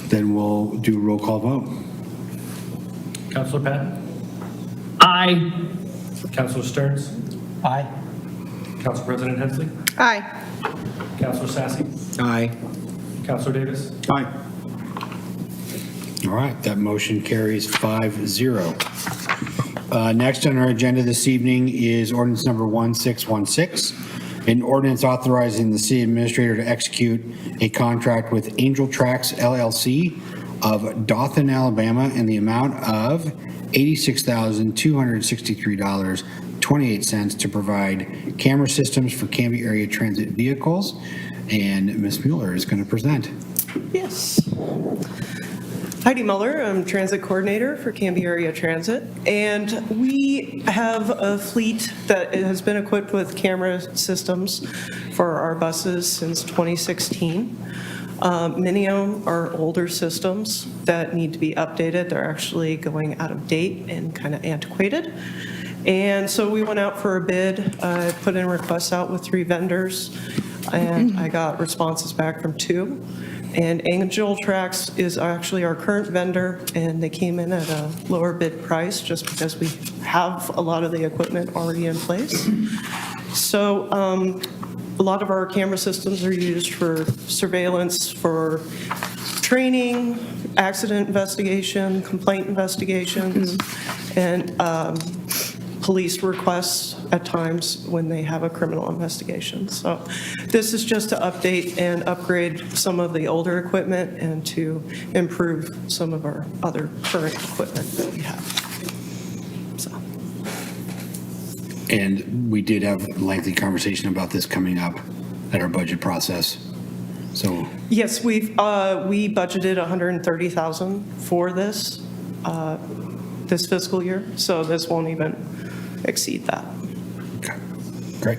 Then we'll do a roll call vote. Councilor Patton? Aye. Councilor Stearns? Aye. Council President Hensley? Aye. Councilor Sassy? Aye. Councilor Davis? Aye. All right, that motion carries 5-0. Next on our agenda this evening is ordinance number 1616, an ordinance authorizing the city administrator to execute a contract with Angel Tracks LLC of Dothan, Alabama, in the amount of $86,263.28 to provide camera systems for Canby area transit vehicles. And Ms. Mueller is going to present. Yes. Heidi Muller, I'm Transit Coordinator for Canby Area Transit, and we have a fleet that has been equipped with camera systems for our buses since 2016. Many of them are older systems that need to be updated. They're actually going out of date and kind of antiquated. And so we went out for a bid, put in requests out with 3 vendors, and I got responses back from 2. And Angel Tracks is actually our current vendor, and they came in at a lower bid price just because we have a lot of the equipment already in place. So a lot of our camera systems are used for surveillance, for training, accident investigation, complaint investigations, and police requests at times when they have a criminal investigation. So this is just to update and upgrade some of the older equipment and to improve some of our other current equipment that we have. So. And we did have a lengthy conversation about this coming up at our budget process. So Yes, we budgeted $130,000 for this this fiscal year, so this won't even exceed that. okay, great.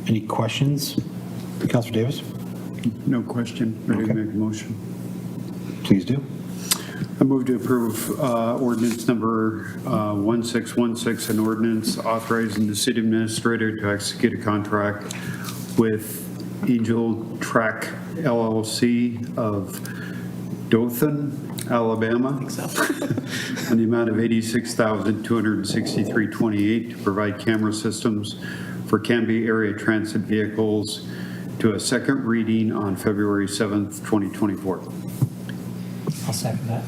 Any questions, Councilor Davis? No question. Ready to make a motion? Please do. I move to approve ordinance number 1616, an ordinance authorizing the city administrator to execute a contract with Angel Track LLC of Dothan, Alabama, on the amount of $86,263.28 to provide camera systems for Canby area transit vehicles to a second reading on February 7th, 2024. I'll second that.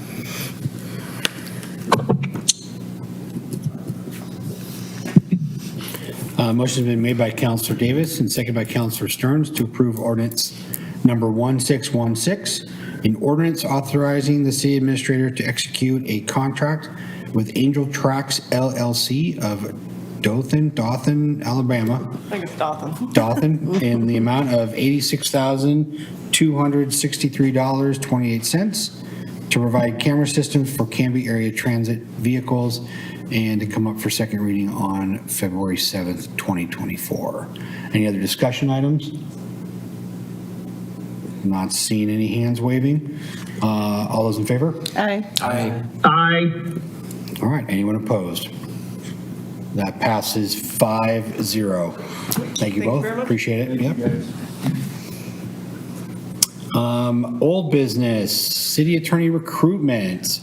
Motion's been made by Councilor Davis and seconded by Councilor Stearns to approve ordinance number 1616, an ordinance authorizing the city administrator to execute a contract with Angel Tracks LLC of Dothan, Alabama. I think it's Dothan. Dothan, in the amount of $86,263.28 to provide camera systems for Canby area transit vehicles and to come up for second reading on February 7th, 2024. Any other discussion items? Not seeing any hands waving. All those in favor? Aye. Aye. All right, anyone opposed? That passes 5-0. Thank you both, very much. appreciate it. Yep. Old business, city attorney recruitment.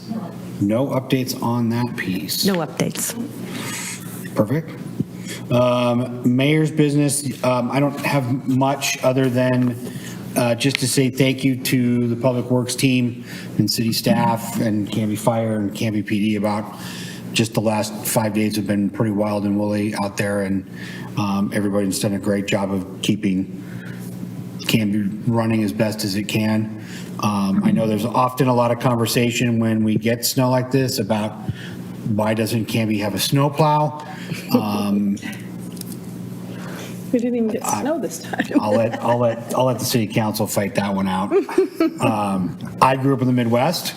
No updates on that piece. No updates. Perfect. Mayor's business, I don't have much other than just to say thank you to the Public Works team and city staff and Canby Fire and Canby PD about just the last 5 days have been pretty wild and woolly out there, and everybody's done a great job of keeping Canby running as best as it can. I know there's often a lot of conversation when we get snow like this about why doesn't Canby have a snowplow? We didn't even get snow this time. I'll let the city council fight that one out. I grew up in the Midwest.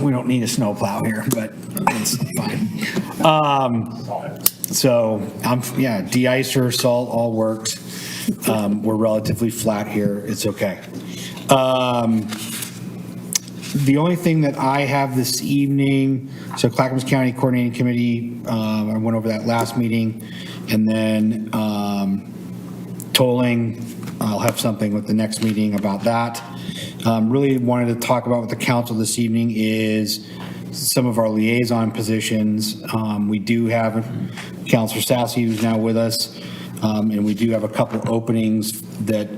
We don't need a snowplow here, but it's fine. So de-icer, salt, all works. We're relatively flat here. It's okay. The only thing that I have this evening, so Clackamas County Coordinating Committee, I went over that last meeting, and then tolling, I'll have something with the next meeting about that. Really wanted to talk about with the council this evening is some of our liaison positions. We do have Councilor Sassy, who's now with us, and we do have a couple openings that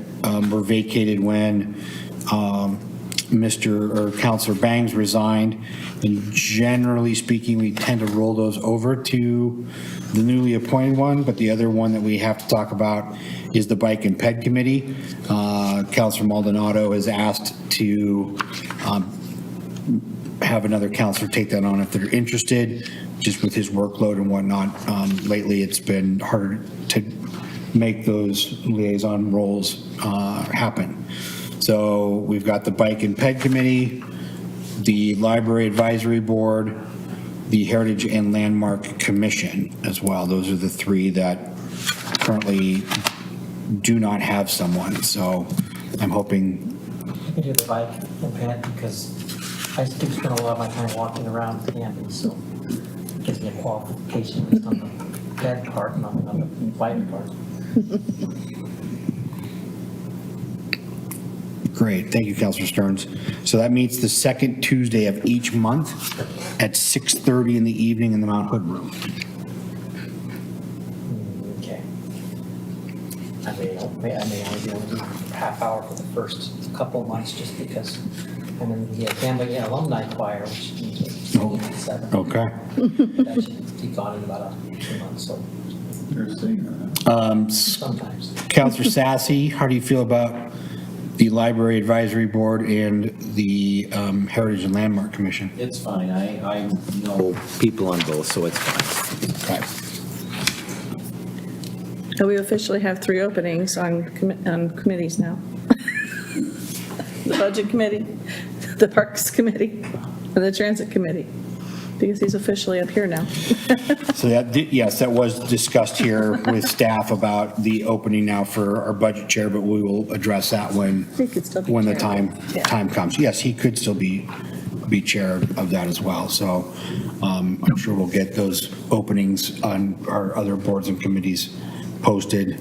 were vacated when Councilor Bangs resigned. And generally speaking, we tend to roll those over to the newly appointed one, but the other one that we have to talk about is the Bike and Ped Committee. Councilor Maldonado has asked to have another councilor take that on if they're interested, just with his workload and whatnot. Lately, it's been harder to make those liaison roles happen. So we've got the Bike and Ped Committee, the Library Advisory Board, the Heritage and Landmark Commission as well. Those are the three that currently do not have someone. So I'm hoping, I can do the bike and pant because I do spend a lot of my time walking around Canby, so it gives me a qualification just on the bed part, not on the bike part. great, thank you, Counselor Stearns. So that meets the second Tuesday of each month at 6:30 in the evening in the Mount Hood Room. Okay. I may only be able to do a half hour for the first couple of months just because I'm in the Canby alumni choir, which means Oh. 7. Okay. That should be gone in about 2 months, so sometimes. Counselor Sassy, how do you feel about the Library Advisory Board and the Heritage and Landmark Commission? It's fine. I know people on both, so it's fine. Okay. So we officially have 3 openings on committees now. The Budget Committee, the Parks Committee, and the Transit Committee, because he's officially up here now. So yes, that was discussed here with staff about the opening now for our budget chair, but we will address that when He could still be the chair. time comes. Yes, he could still be chair of that as well. So I'm sure we'll get those openings on our other boards and committees posted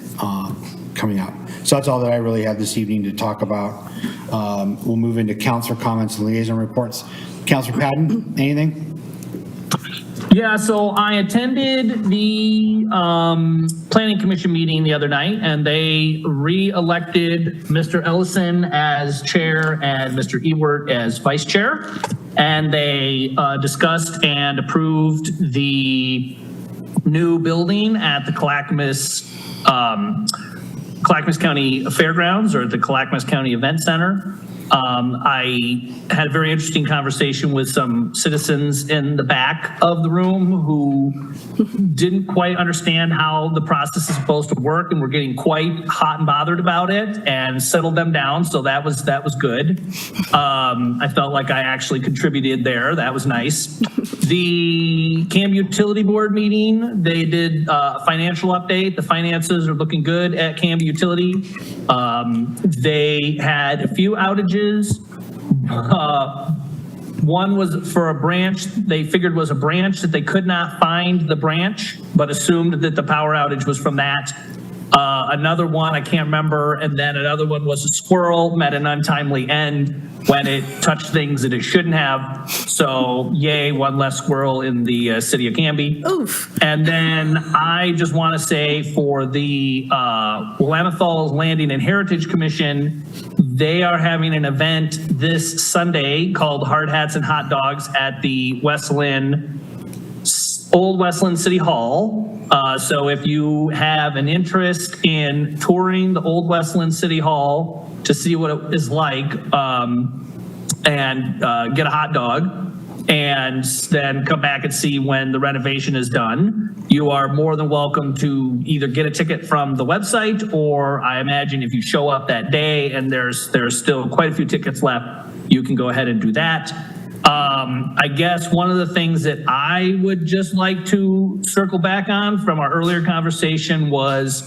coming up. So that's all that I really have this evening to talk about. We'll move into counselor comments and liaison reports. Counselor Patton, anything? Yeah, so I attended the Planning Commission meeting the other night, and they re-elected Mr. Ellison as chair and Mr. Ewert as vice chair. And they discussed and approved the new building at the Clackamas County Fairgrounds, or the Clackamas County Event Center. I had a very interesting conversation with some citizens in the back of the room who didn't quite understand how the process is supposed to work, and were getting quite hot and bothered about it, and settled them down. So that was good. I felt like I actually contributed there. That was nice. The Canby Utility Board meeting, they did a financial update. The finances are looking good at Canby Utility. They had a few outages. One was for a branch they figured was a branch that they could not find the branch, but assumed that the power outage was from that. Another one, I can't remember, and then another one was a squirrel met an untimely end when it touched things that it shouldn't have. So yay, one less squirrel in the city of Canby. Oof. And then I just want to say for the Willamette Falls Landing and Heritage Commission, they are having an event this Sunday called Hard Hats and Hot Dogs at the Old Westland City Hall. So if you have an interest in touring the Old Westland City Hall to see what it is like, and get a hot dog, and then come back and see when the renovation is done, you are more than welcome to either get a ticket from the website, or I imagine if you show up that day and there's still quite a few tickets left, you can go ahead and do that. I guess one of the things that I would just like to circle back on from our earlier conversation was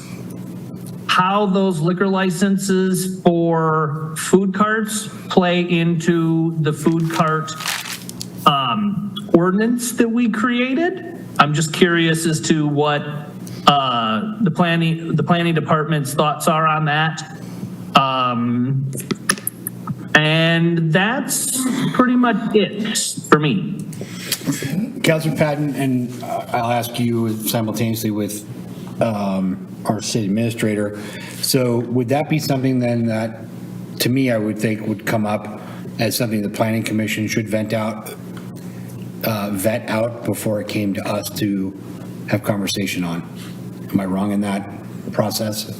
how those liquor licenses for food carts play into the food cart ordinance that we created. I'm just curious as to what the planning department's thoughts are on that. And that's pretty much it for me. Councilor Patton, and I'll ask you simultaneously with our city administrator. So would that be something then that, to me, I would think would come up as something the Planning Commission should vet out before it came to us to have conversation on? Am I wrong in that process?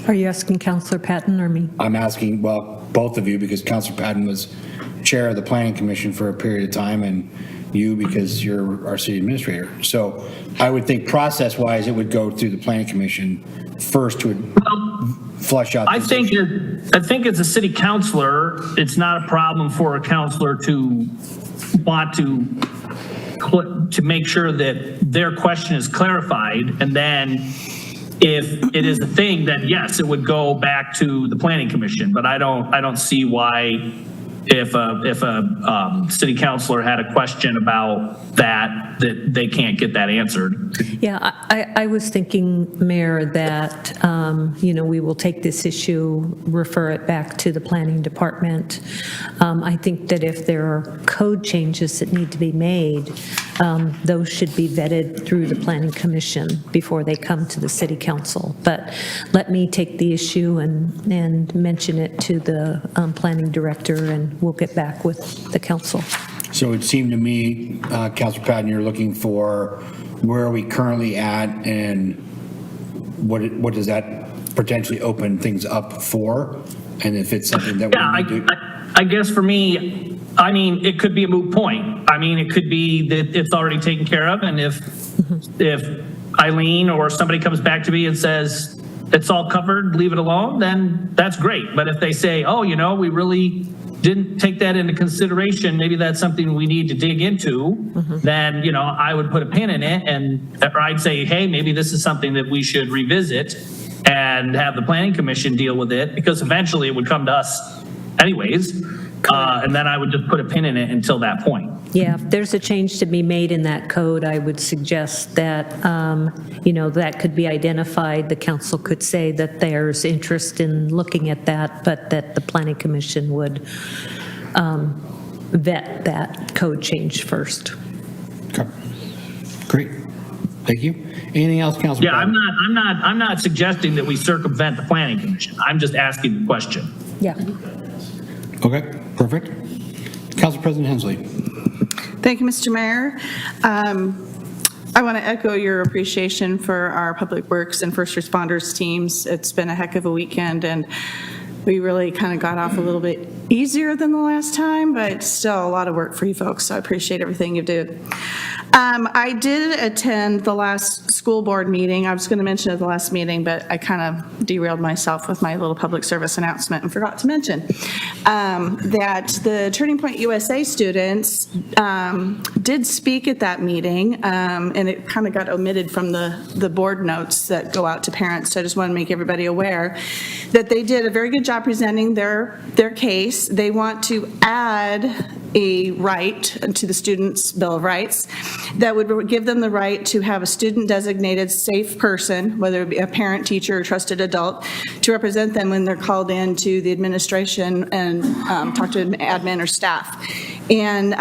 Are you asking Counselor Patton or me? I'm asking, well, both of you, because Counselor Patton was chair of the Planning Commission for a period of time, and you because you're our city administrator. So I would think process-wise, it would go through the Planning Commission first to flush out. I think as a city councilor, it's not a problem for a councilor to want to make sure that their question is clarified, and then if it is a thing, then yes, it would go back to the planning commission, but I don't see why if a city councilor had a question about that they can't get that answered. Yeah, I was thinking, Mayor, that, we will take this issue, refer it back to the planning department. I think that if there are code changes that need to be made, those should be vetted through the planning commission before they come to the city council. But let me take the issue and mention it to the planning director, and we'll get back with the council. So it seemed to me, Councilor Patton, you're looking for where are we currently at and what does that potentially open things up for? And if it's something that we need to... I guess for me, it could be a moot point. It could be that it's already taken care of, and if Eileen or somebody comes back to me and says, it's all covered, leave it alone, then that's great. But if they say, oh, we really didn't take that into consideration, maybe that's something we need to dig into, then, I would put a pin in it, or I'd say, hey, maybe this is something that we should revisit and have the planning commission deal with it, because eventually it would come to us anyways. And then I would just put a pin in it until that point. Yeah, if there's a change to be made in that code, I would suggest that, that could be identified. The council could say that there's interest in looking at that, but that the planning commission would vet that code change first. Okay. Great. Thank you. Anything else, Councilor? Yeah, I'm not suggesting that we circumvent the planning commission. I'm just asking the question. Yeah. Okay, perfect. Council President Hensley. Thank you, Mr. Mayor. I want to echo your appreciation for our public works and first responders teams. It's been a heck of a weekend, and we really kind of got off a little bit easier than the last time, but still a lot of work for you folks, so I appreciate everything you did. I did attend the last school board meeting. I was going to mention it at the last meeting, but I kind of derailed myself with my little public service announcement and forgot to mention that the Turning Point USA students did speak at that meeting, and it kind of got omitted from the board notes that go out to parents. So I just want to make everybody aware that they did a very good job presenting their case. They want to add a right to the Students' Bill of Rights that would give them the right to have a student-designated safe person, whether it be a parent, teacher, or trusted adult, to represent them when they're called in to the administration and talk to admin or staff. And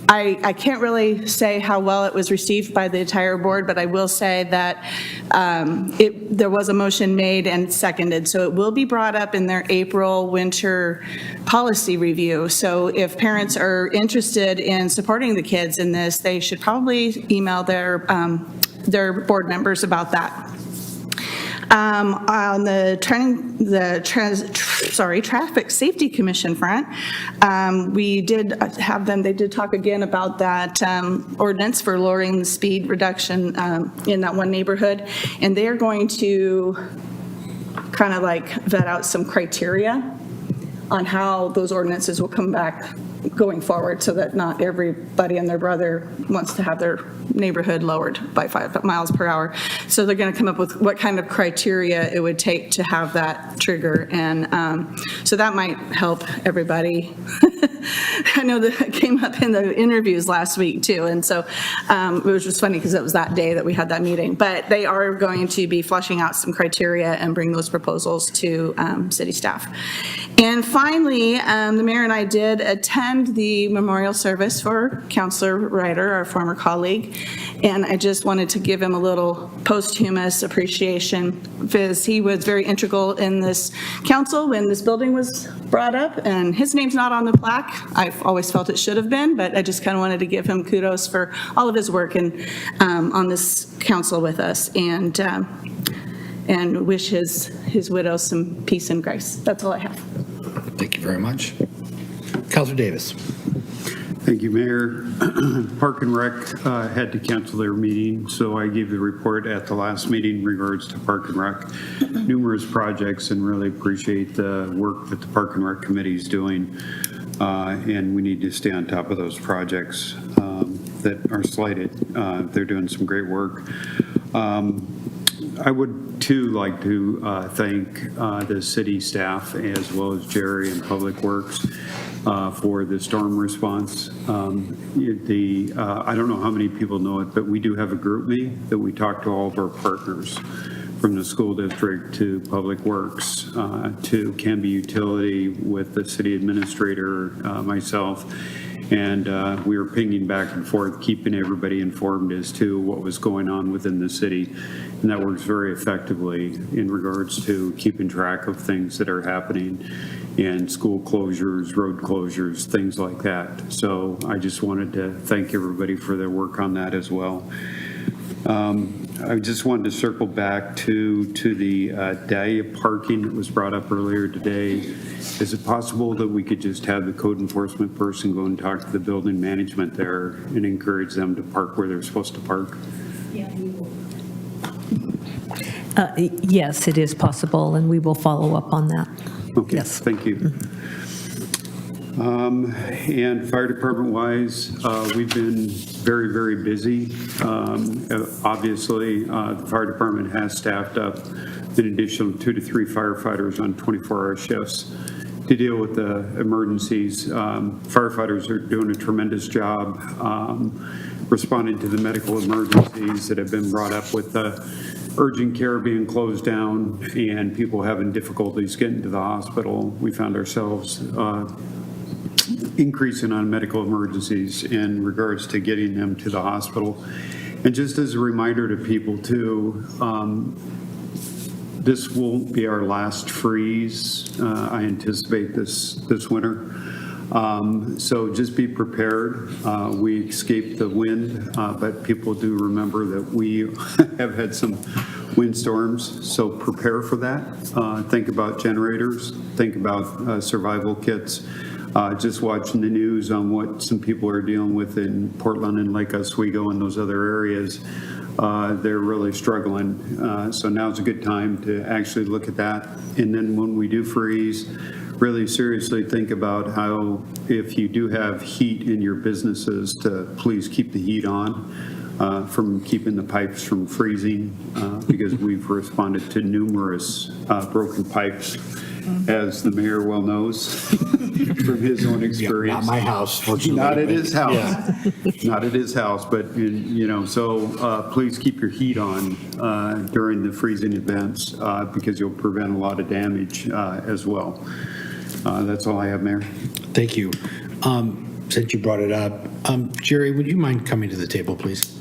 I can't really say how well it was received by the entire board, but I will say that there was a motion made and seconded, so it will be brought up in their April winter policy review. So if parents are interested in supporting the kids in this, they should probably email their board members about that. On the Traffic Safety Commission front, we did have them, they did talk again about that ordinance for lowering the speed reduction in that one neighborhood, and they are going to kind of like vet out some criteria on how those ordinances will come back going forward, so that not everybody and their brother wants to have their neighborhood lowered by 5 miles per hour. So they're going to come up with what kind of criteria it would take to have that trigger, and so that might help everybody. I know that it came up in the interviews last week too, and so it was just funny because it was that day that we had that meeting. But they are going to be fleshing out some criteria and bring those proposals to city staff. And finally, the mayor and I did attend the memorial service for Councilor Ryder, our former colleague, and I just wanted to give him a little posthumous appreciation because he was very integral in this council when this building was brought up, and his name's not on the plaque. I've always felt it should have been, but I just kind of wanted to give him kudos for all of his work and on this council with us, and wish his widow some peace and grace. That's all I have. Thank you very much. Councilor Davis. Thank you, Mayor. Park and Rec had to cancel their meeting, so I gave the report at the last meeting in regards to Park and Rec. Numerous projects, and really appreciate the work that the Park and Rec Committee is doing. And we need to stay on top of those projects that are slighted. They're doing some great work. I would too like to thank the city staff as well as Jerry and Public Works for the storm response. I don't know how many people know it, but we do have a group me that we talk to all of our partners, from the school district to Public Works to Canby Utility with the city administrator, myself. And we were pinging back and forth, keeping everybody informed as to what was going on within the city. And that works very effectively in regards to keeping track of things that are happening and school closures, road closures, things like that. So I just wanted to thank everybody for their work on that as well. I just wanted to circle back to the Dahlia parking that was brought up earlier today. Is it possible that we could just have the code enforcement person go and talk to the building management there and encourage them to park where they're supposed to park? Yes, it is possible, and we will follow up on that. Okay, Yes. thank you. And fire department wise, we've been very, very busy. Obviously, the fire department has staffed up an additional 2 to 3 firefighters on 24-hour shifts to deal with the emergencies. Firefighters are doing a tremendous job responding to the medical emergencies that have been brought up with the urgent care being closed down and people having difficulties getting to the hospital. We found ourselves increasing on medical emergencies in regards to getting them to the hospital. And just as a reminder to people too, this won't be our last freeze. I anticipate this winter. So just be prepared. We escaped the wind, but people do remember that we have had some windstorms, so prepare for that. Think about generators, think about survival kits. Just watching the news on what some people are dealing with in Portland and Lake Oswego and those other areas, they're really struggling. So now's a good time to actually look at that. And then when we do freeze, really seriously think about how, if you do have heat in your businesses, to please keep the heat on from keeping the pipes from freezing, because we've responded to numerous broken pipes, as the mayor well knows from his own experience. Not my house, fortunately. Not at his house. Yeah. Not at his house, but, so please keep your heat on during the freezing events because you'll prevent a lot of damage as well. That's all I have, Mayor. Thank you. Since you brought it up, Jerry, would you mind coming to the table, please?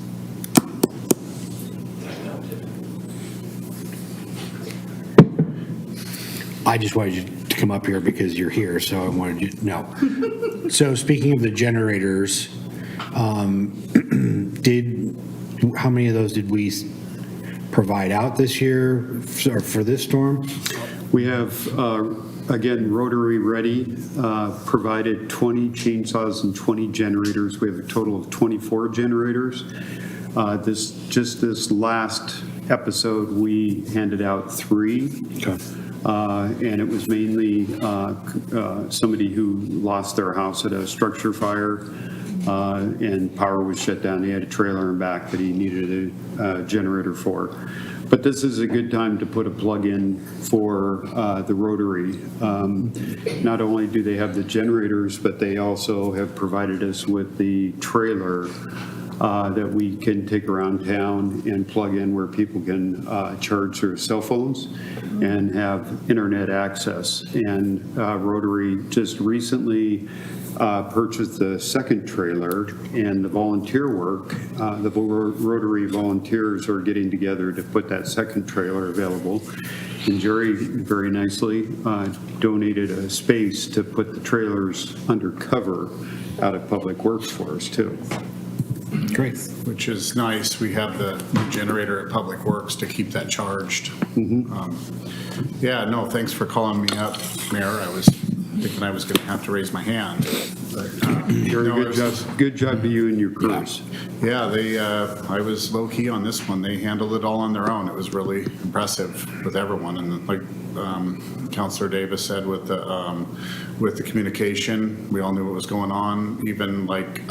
I just wanted you to come up here because you're here, so I wanted you to know. So speaking of the generators, how many of those did we provide out this year or for this storm? We have, again, Rotary Ready provided 20 chainsaws and 20 generators. We have a total of 24 generators. This last episode, we handed out 3. Okay. And it was mainly somebody who lost their house at a structure fire and power was shut down. He had a trailer in back that he needed a generator for. But this is a good time to put a plug in for the Rotary. Not only do they have the generators, but they also have provided us with the trailer that we can take around town and plug in where people can charge their cell phones and have internet access. And Rotary just recently purchased the second trailer, and the volunteer work, the Rotary volunteers are getting together to put that second trailer available. And Jerry very nicely donated a space to put the trailers under cover out of Public Works for us too. Great. Which is nice. We have the generator at Public Works to keep that charged. Yeah, no, thanks for calling me up, Mayor. I was thinking I was going to have to raise my hand. But, Very no, it good was- job. Good job to you and your crews. Yeah, I was low-key on this one. They handled it all on their own. It was really impressive with everyone. And like Councilor Davis said, with the communication, we all knew what was going on. Even like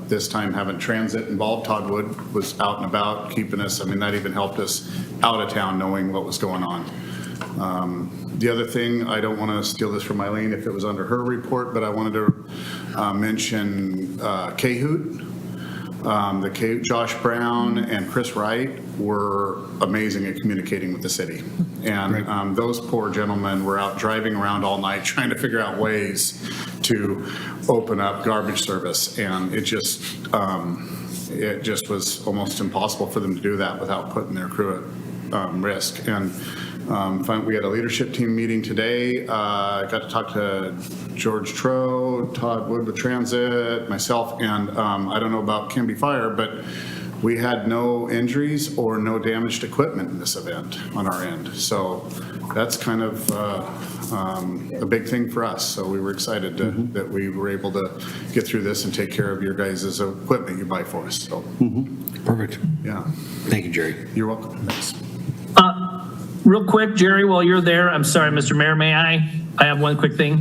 this time having transit involved, Todd Wood was out and about keeping us. I mean, that even helped us out of town knowing what was going on. The other thing, I don't want to steal this from Eileen if it was under her report, but I wanted to mention Cahoot. Josh Brown and Chris Wright were amazing at communicating with the city. And those poor gentlemen were out driving around all night trying to figure out ways to open up garbage service. And it just was almost impossible for them to do that without putting their crew at risk. And we had a leadership team meeting today. I got to talk to George Troe, Todd Wood with Transit, myself, and I don't know about Canby Fire, but we had no injuries or no damaged equipment in this event on our end. So that's kind of a big thing for us. So we were excited that we were able to get through this and take care of your guys' equipment you buy for us. So Perfect. yeah. Thank you, Jerry. You're welcome. Thanks. Real quick, Jerry, while you're there, I'm sorry, Mr. Mayor, may I? I have one quick thing.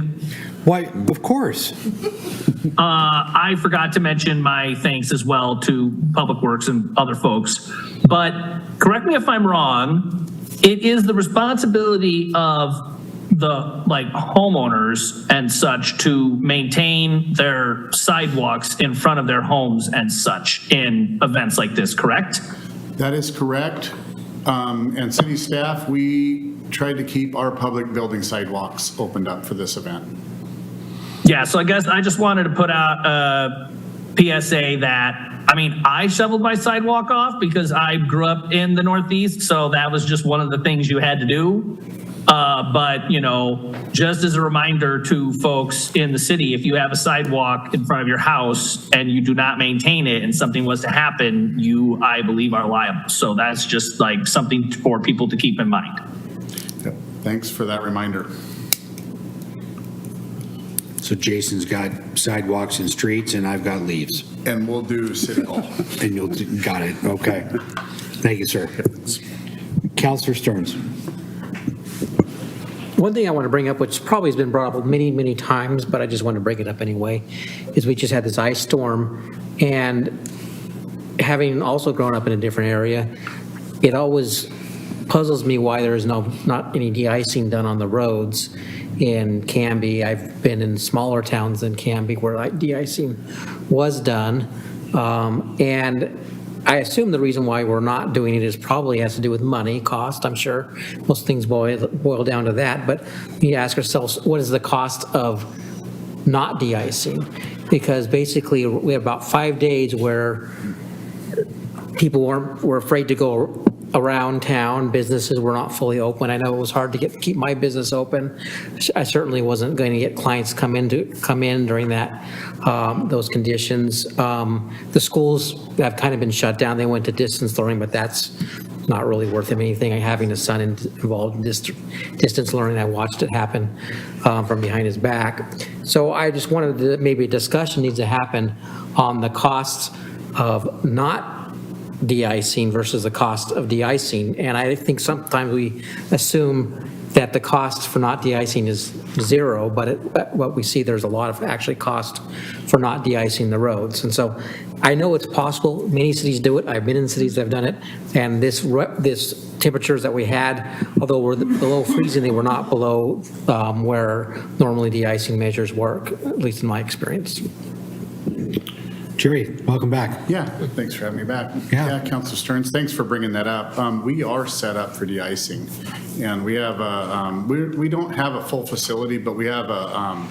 Why, of course. I forgot to mention my thanks as well to Public Works and other folks. But correct me if I'm wrong, it is the responsibility of the homeowners and such to maintain their sidewalks in front of their homes and such in events like this, correct? That is correct. And city staff, we tried to keep our public building sidewalks opened up for this event. Yeah, so I guess I just wanted to put out a PSA that, I mean, I shoveled my sidewalk off because I grew up in the Northeast, so that was just one of the things you had to do. But, you know, just as a reminder to folks in the city, if you have a sidewalk in front of your house and you do not maintain it and something was to happen, you, I believe, are liable. So that's just like something for people to keep in mind. Yep. Thanks for that reminder. So Jason's got sidewalks and streets, and I've got leaves. And we'll do City Hall. And got it. Okay. Thank you, sir. Councilor Stearns. One thing I want to bring up, which probably has been brought up many, many times, but I just want to bring it up anyway, is we just had this ice storm, and having also grown up in a different area, it always puzzles me why there is not any de-icing done on the roads in Canby. I've been in smaller towns than Canby where de-icing was done, and I assume the reason why we're not doing it is probably has to do with money, cost. I'm sure most things boil down to that. But we ask ourselves, what is the cost of not de-icing? Because basically we have about 5 days where people were afraid to go around town. Businesses were not fully open. I know it was hard to keep my business open. I certainly wasn't going to get clients come in during that those conditions. The schools have kind of been shut down. They went to distance learning, but that's not really worth anything. Having a son involved in distance learning, I watched it happen from behind his back. So I just wanted to, maybe a discussion needs to happen on the costs of not de-icing versus the cost of de-icing. And I think sometimes we assume that the cost for not de-icing is zero, but what we see, there's a lot of actually cost for not de-icing the roads. And so I know it's possible. Many cities do it. I've been in cities that have done it. And this temperatures that we had, although we're below freezing, they were not below where normally de-icing measures work, at least in my experience. Jerry, welcome back. Yeah, thanks for having me back. Yeah, Councilor Stearns, thanks for bringing that up. We are set up for de-icing, and we have we don't have a full facility, but we have a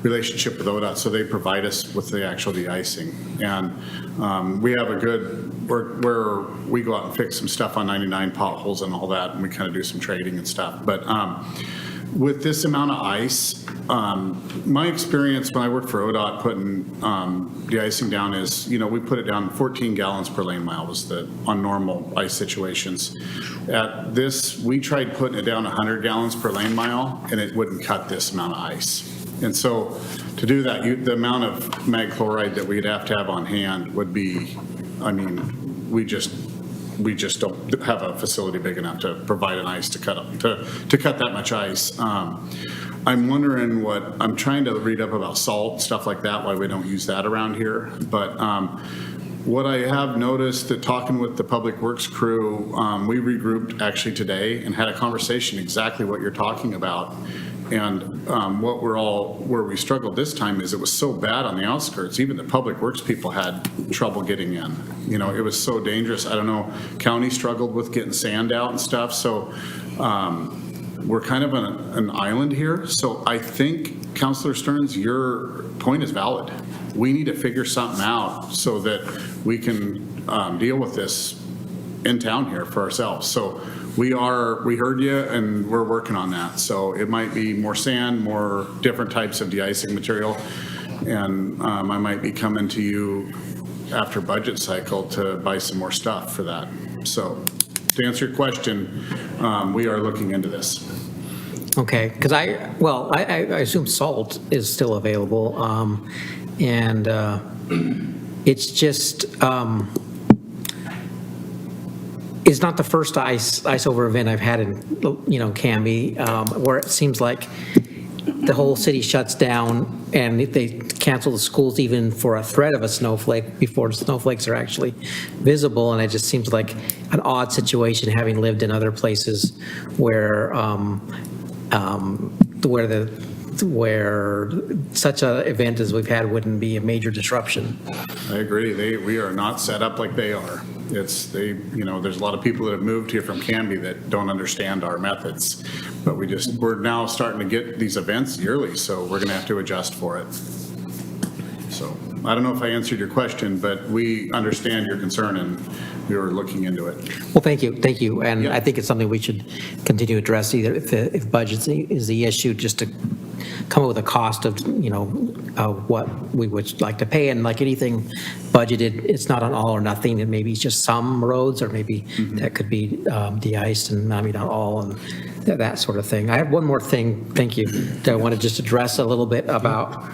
relationship with ODOT, so they provide us with the actual de-icing. And we have a good, where we go out and fix some stuff on 99 potholes and all that, and we kind of do some trading and stuff. But with this amount of ice, my experience when I worked for ODOT putting de-icing down is, we put it down 14 gallons per lane mile was on normal ice situations. At this, we tried putting it down 100 gallons per lane mile, and it wouldn't cut this amount of ice. And so to do that, the amount of mag chloride that we'd have to have on hand would be, I mean, we just don't have a facility big enough to provide an ice to cut that much ice. I'm wondering I'm trying to read up about salt, stuff like that, why we don't use that around here. But what I have noticed that talking with the Public Works crew, we regrouped actually today and had a conversation exactly what you're talking about. And where we struggled this time is it was so bad on the outskirts, even the Public Works people had trouble getting in. You know, it was so dangerous. I don't know, county struggled with getting sand out and stuff. So we're kind of an island here. So I think, Councilor Stearns, your point is valid. We need to figure something out so that we can deal with this in town here for ourselves. So we heard you and we're working on that. So it might be more sand, more different types of de-icing material. And I might be coming to you after budget cycle to buy some more stuff for that. So to answer your question, we are looking into this. Okay, because I assume salt is still available, and it's just, it's not the first ice over event I've had in, Canby, where it seems like the whole city shuts down and they cancel the schools even for a threat of a snowflake before the snowflakes are actually visible. And it just seems like an odd situation, having lived in other places where where such an event as we've had wouldn't be a major disruption. I agree. We are not set up like they are. There's a lot of people that have moved here from Canby that don't understand our methods, but we're now starting to get these events yearly, so we're going to have to adjust for it. So I don't know if I answered your question, but we understand your concern and we were looking into it. Well, thank you. And I think it's something we should continue to address, either if budget is the issue, just to come up with a cost of, what we would like to pay. And like anything budgeted, it's not an all or nothing. And maybe it's just some roads, or maybe that could be de-iced and maybe not all, and that sort of thing. I have one more thing, thank you, that I want to just address a little bit about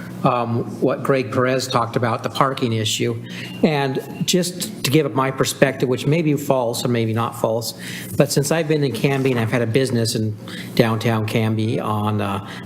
what Greg Perez talked about, the parking issue. And just to give up my perspective, which may be false or maybe not false, but since I've been in Canby and I've had a business in downtown Canby on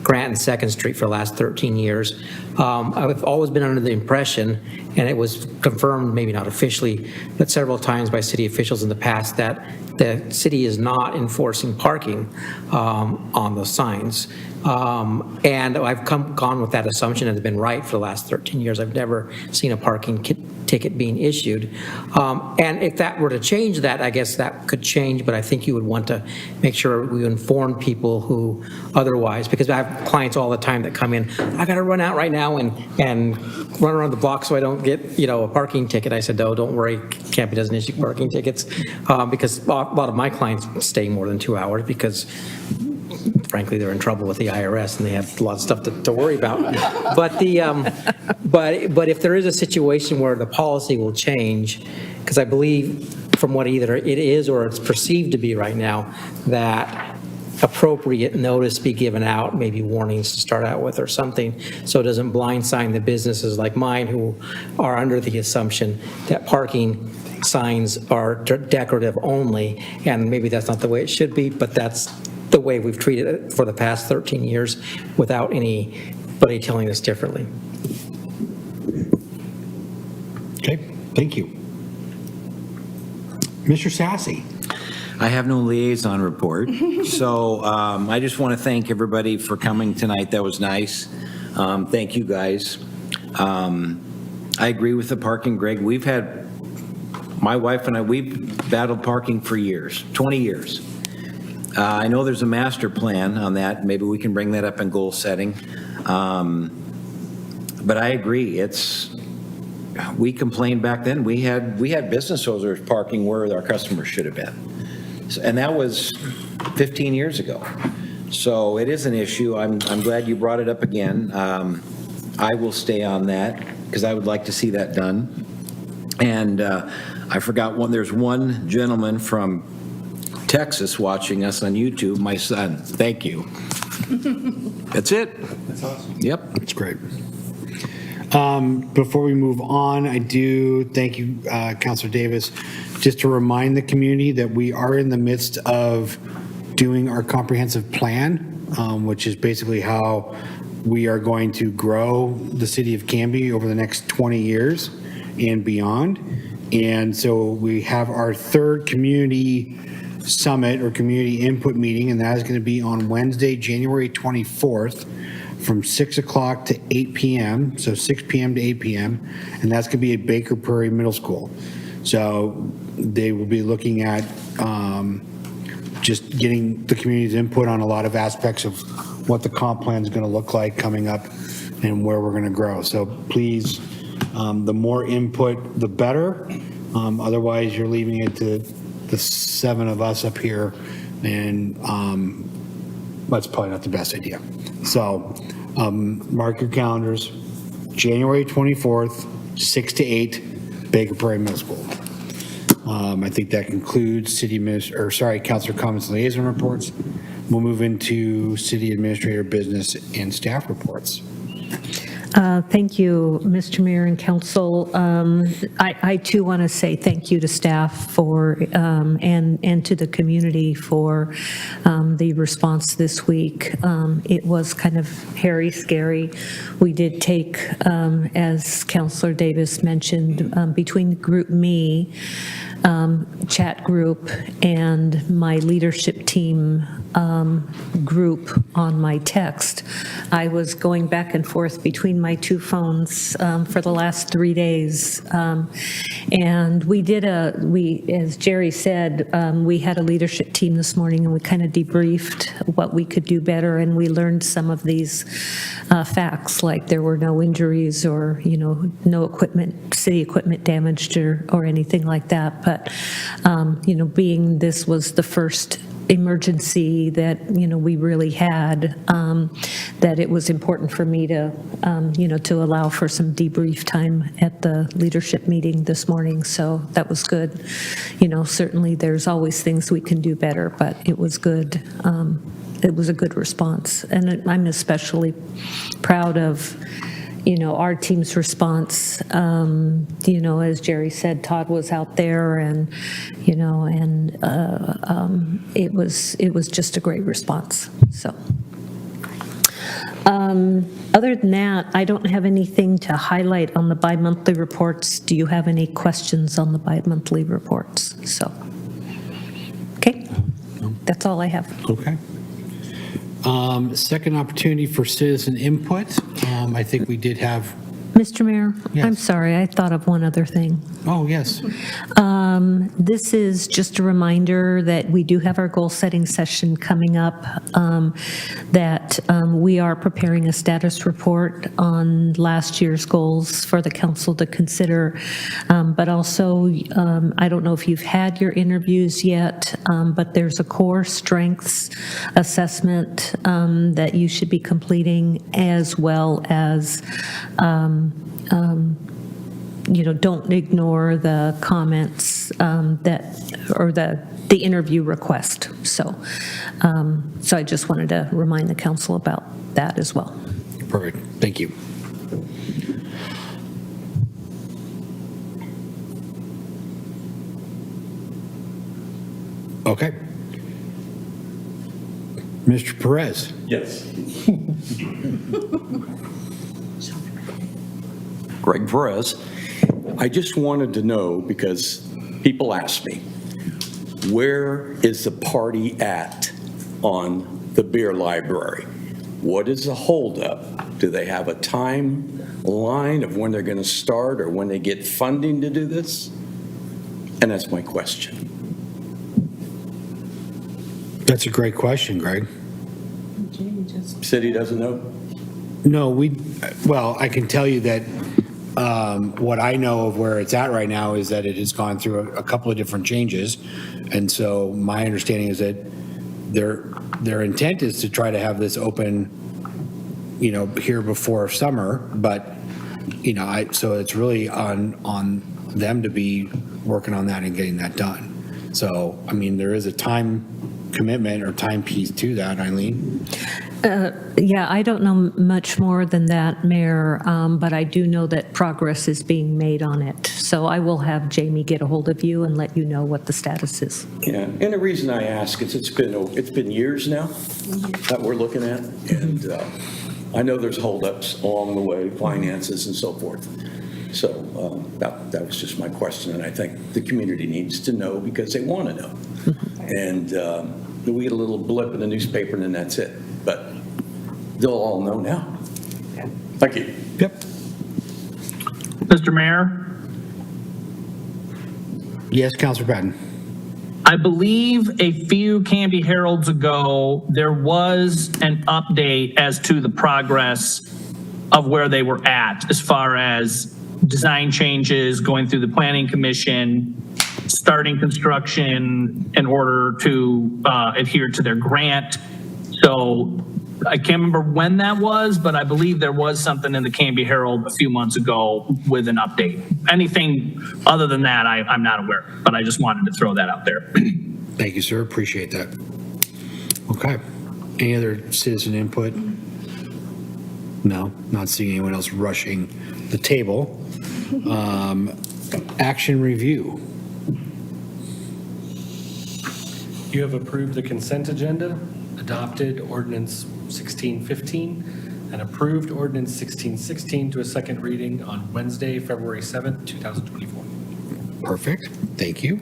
Grant and 2nd Street for the last 13 years, I've always been under the impression, and it was confirmed, maybe not officially, but several times by city officials in the past, that the city is not enforcing parking on those signs. And I've gone with that assumption and it's been right for the last 13 years. I've never seen a parking ticket being issued. And if that were to change that, I guess that could change, but I think you would want to make sure we inform people who otherwise, because I have clients all the time that come in, I got to run out right now and run around the block so I don't get, a parking ticket. I said, no, don't worry, Canby doesn't issue parking tickets, because a lot of my clients stay more than 2 hours because frankly, they're in trouble with the IRS and they have a lot of stuff to worry about. But but if there is a situation where the policy will change, because I believe from what either it is or it's perceived to be right now, that appropriate notice be given out, maybe warnings to start out with or something, so it doesn't blindside the businesses like mine who are under the assumption that parking signs are decorative only, and maybe that's not the way it should be, but that's the way we've treated it for the past 13 years without anybody telling us differently. Okay, thank you. Mr. Sassy. I have no liaison report, so I just want to thank everybody for coming tonight. That was nice. Thank you, guys. I agree with the parking, Greg. My wife and I, we've battled parking for years, 20 years. I know there's a master plan on that. Maybe we can bring that up in goal setting. But I agree. We complained back then. We had business owners parking where our customers should have been. And that was 15 years ago. So it is an issue. I'm glad you brought it up again. I will stay on that because I would like to see that done. And I forgot there's one gentleman from Texas watching us on YouTube, my son. Thank you. That's it. That's awesome. Yep. That's great. Before we move on, I do thank you, Councilor Davis, just to remind the community that we are in the midst of doing our comprehensive plan, which is basically how we are going to grow the city of Canby over the next 20 years and beyond. And so we have our third community summit or community input meeting, and that is going to be on Wednesday, January 24th from 6 o'clock to 8 p.m. So 6 p.m. to 8 p.m. And that's going to be at Baker Prairie Middle School. So they will be looking at just getting the community's input on a lot of aspects of what the comp plan is going to look like coming up and where we're going to grow. So please, the more input, the better. Otherwise, you're leaving it to the 7 of us up here, and that's probably not the best idea. So mark your calendars, January 24th, 6 to 8, Baker Prairie Middle School. I think that concludes Councilor comments and liaison reports. We'll move into city administrator business and staff reports. Thank you, Mr. Mayor and Council. I too want to say thank you to staff for and to the community for the response this week. It was kind of hairy, scary. We did take, as Councilor Davis mentioned, between the group me, chat group, and my leadership team group on my text, I was going back and forth between my two phones for the last 3 days. And as Jerry said, we had a leadership team this morning, and we kind of debriefed what we could do better, and we learned some of these facts, like there were no injuries or, no city equipment damaged or anything like that. But, being this was the first emergency that we really had, that it was important for me to to allow for some debrief time at the leadership meeting this morning. So that was good. Certainly there's always things we can do better, but it was good. It was a good response, and I'm especially proud of our team's response. As Jerry said, Todd was out there, and it was just a great response. So other than that, I don't have anything to highlight on the bi-monthly reports. Do you have any questions on the bi-monthly reports? So, okay, that's all I have. Okay. Second opportunity for citizen input. I think we did have. Mr. Mayor, Yes. I'm sorry, I thought of one other thing. Oh, yes. This is just a reminder that we do have our goal-setting session coming up, that we are preparing a status report on last year's goals for the council to consider, but also, I don't know if you've had your interviews yet, but there's a core strengths assessment that you should be completing, as well as don't ignore the comments or the interview request. So I just wanted to remind the council about that as well. Perfect. Thank you. Okay. Mr. Perez. Yes. Greg Perez. I just wanted to know, because people ask me, where is the party at on the beer library? What is the holdup? Do they have a timeline of when they're going to start or when they get funding to do this? And that's my question. That's a great question, Greg. City doesn't know? No, well, I can tell you that what I know of where it's at right now is that it has gone through a couple of different changes. And so my understanding is that their intent is to try to have this open, here before summer, but, so it's really on them to be working on that and getting that done. So, there is a time commitment or time piece to that, Eileen. Yeah, I don't know much more than that, Mayor, but I do know that progress is being made on it. So I will have Jamie get a hold of you and let you know what the status is. Yeah, and the reason I ask is it's been years now that we're looking at, and I know there's holdups along the way, finances and so forth. So that was just my question, and I think the community needs to know because they want to know. And we get a little blip in the newspaper and then that's it, but they'll all know now. Thank you. Yep. Mr. Mayor, Yes, Counselor Patton. I believe a few Canby Heralds ago, there was an update as to the progress of where they were at as far as design changes, going through the planning commission, starting construction in order to adhere to their grant. So I can't remember when that was, but I believe there was something in the Canby Herald a few months ago with an update. Anything other than that, I'm not aware, but I just wanted to throw that out there. Thank you, sir. Appreciate that. Okay. Any other citizen input? No, not seeing anyone else rushing the table. Action review. You have approved the consent agenda, adopted ordinance 1615, and approved ordinance 1616 to a second reading on Wednesday, February 7th, 2024. Perfect. Thank you.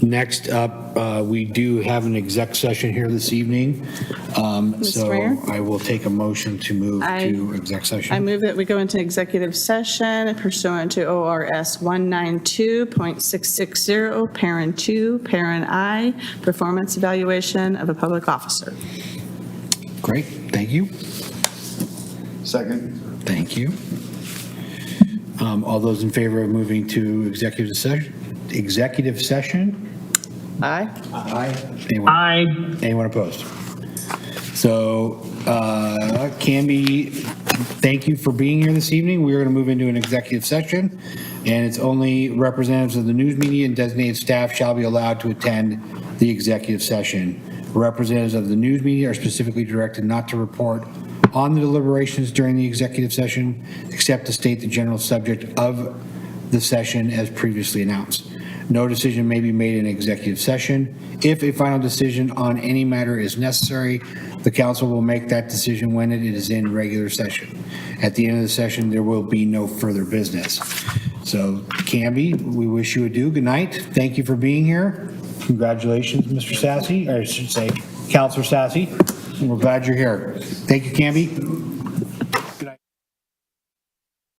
Next up, we do have an exec session here this evening. So Mayor? I will take a motion to move to exec session. I move that we go into executive session pursuant to ORS 192.660, parent 2, parent I, performance evaluation of a public officer. Great. Thank you. Second. Thank you. All those in favor of moving to executive session? Aye. Anyone opposed? So, Canby, thank you for being here this evening. We're going to move into an executive session, and it's only representatives of the news media and designated staff shall be allowed to attend the executive session. Representatives of the news media are specifically directed not to report on the deliberations during the executive session, except to state the general subject of the session as previously announced. No decision may be made in executive session. If a final decision on any matter is necessary, the council will make that decision when it is in regular session. At the end of the session, there will be no further business. So, Canby, we wish you adieu. Good night. Thank you for being here. Congratulations, Mr. Sassy, or I should say, Councilor Sassy. We're glad you're here. Thank you, Canby.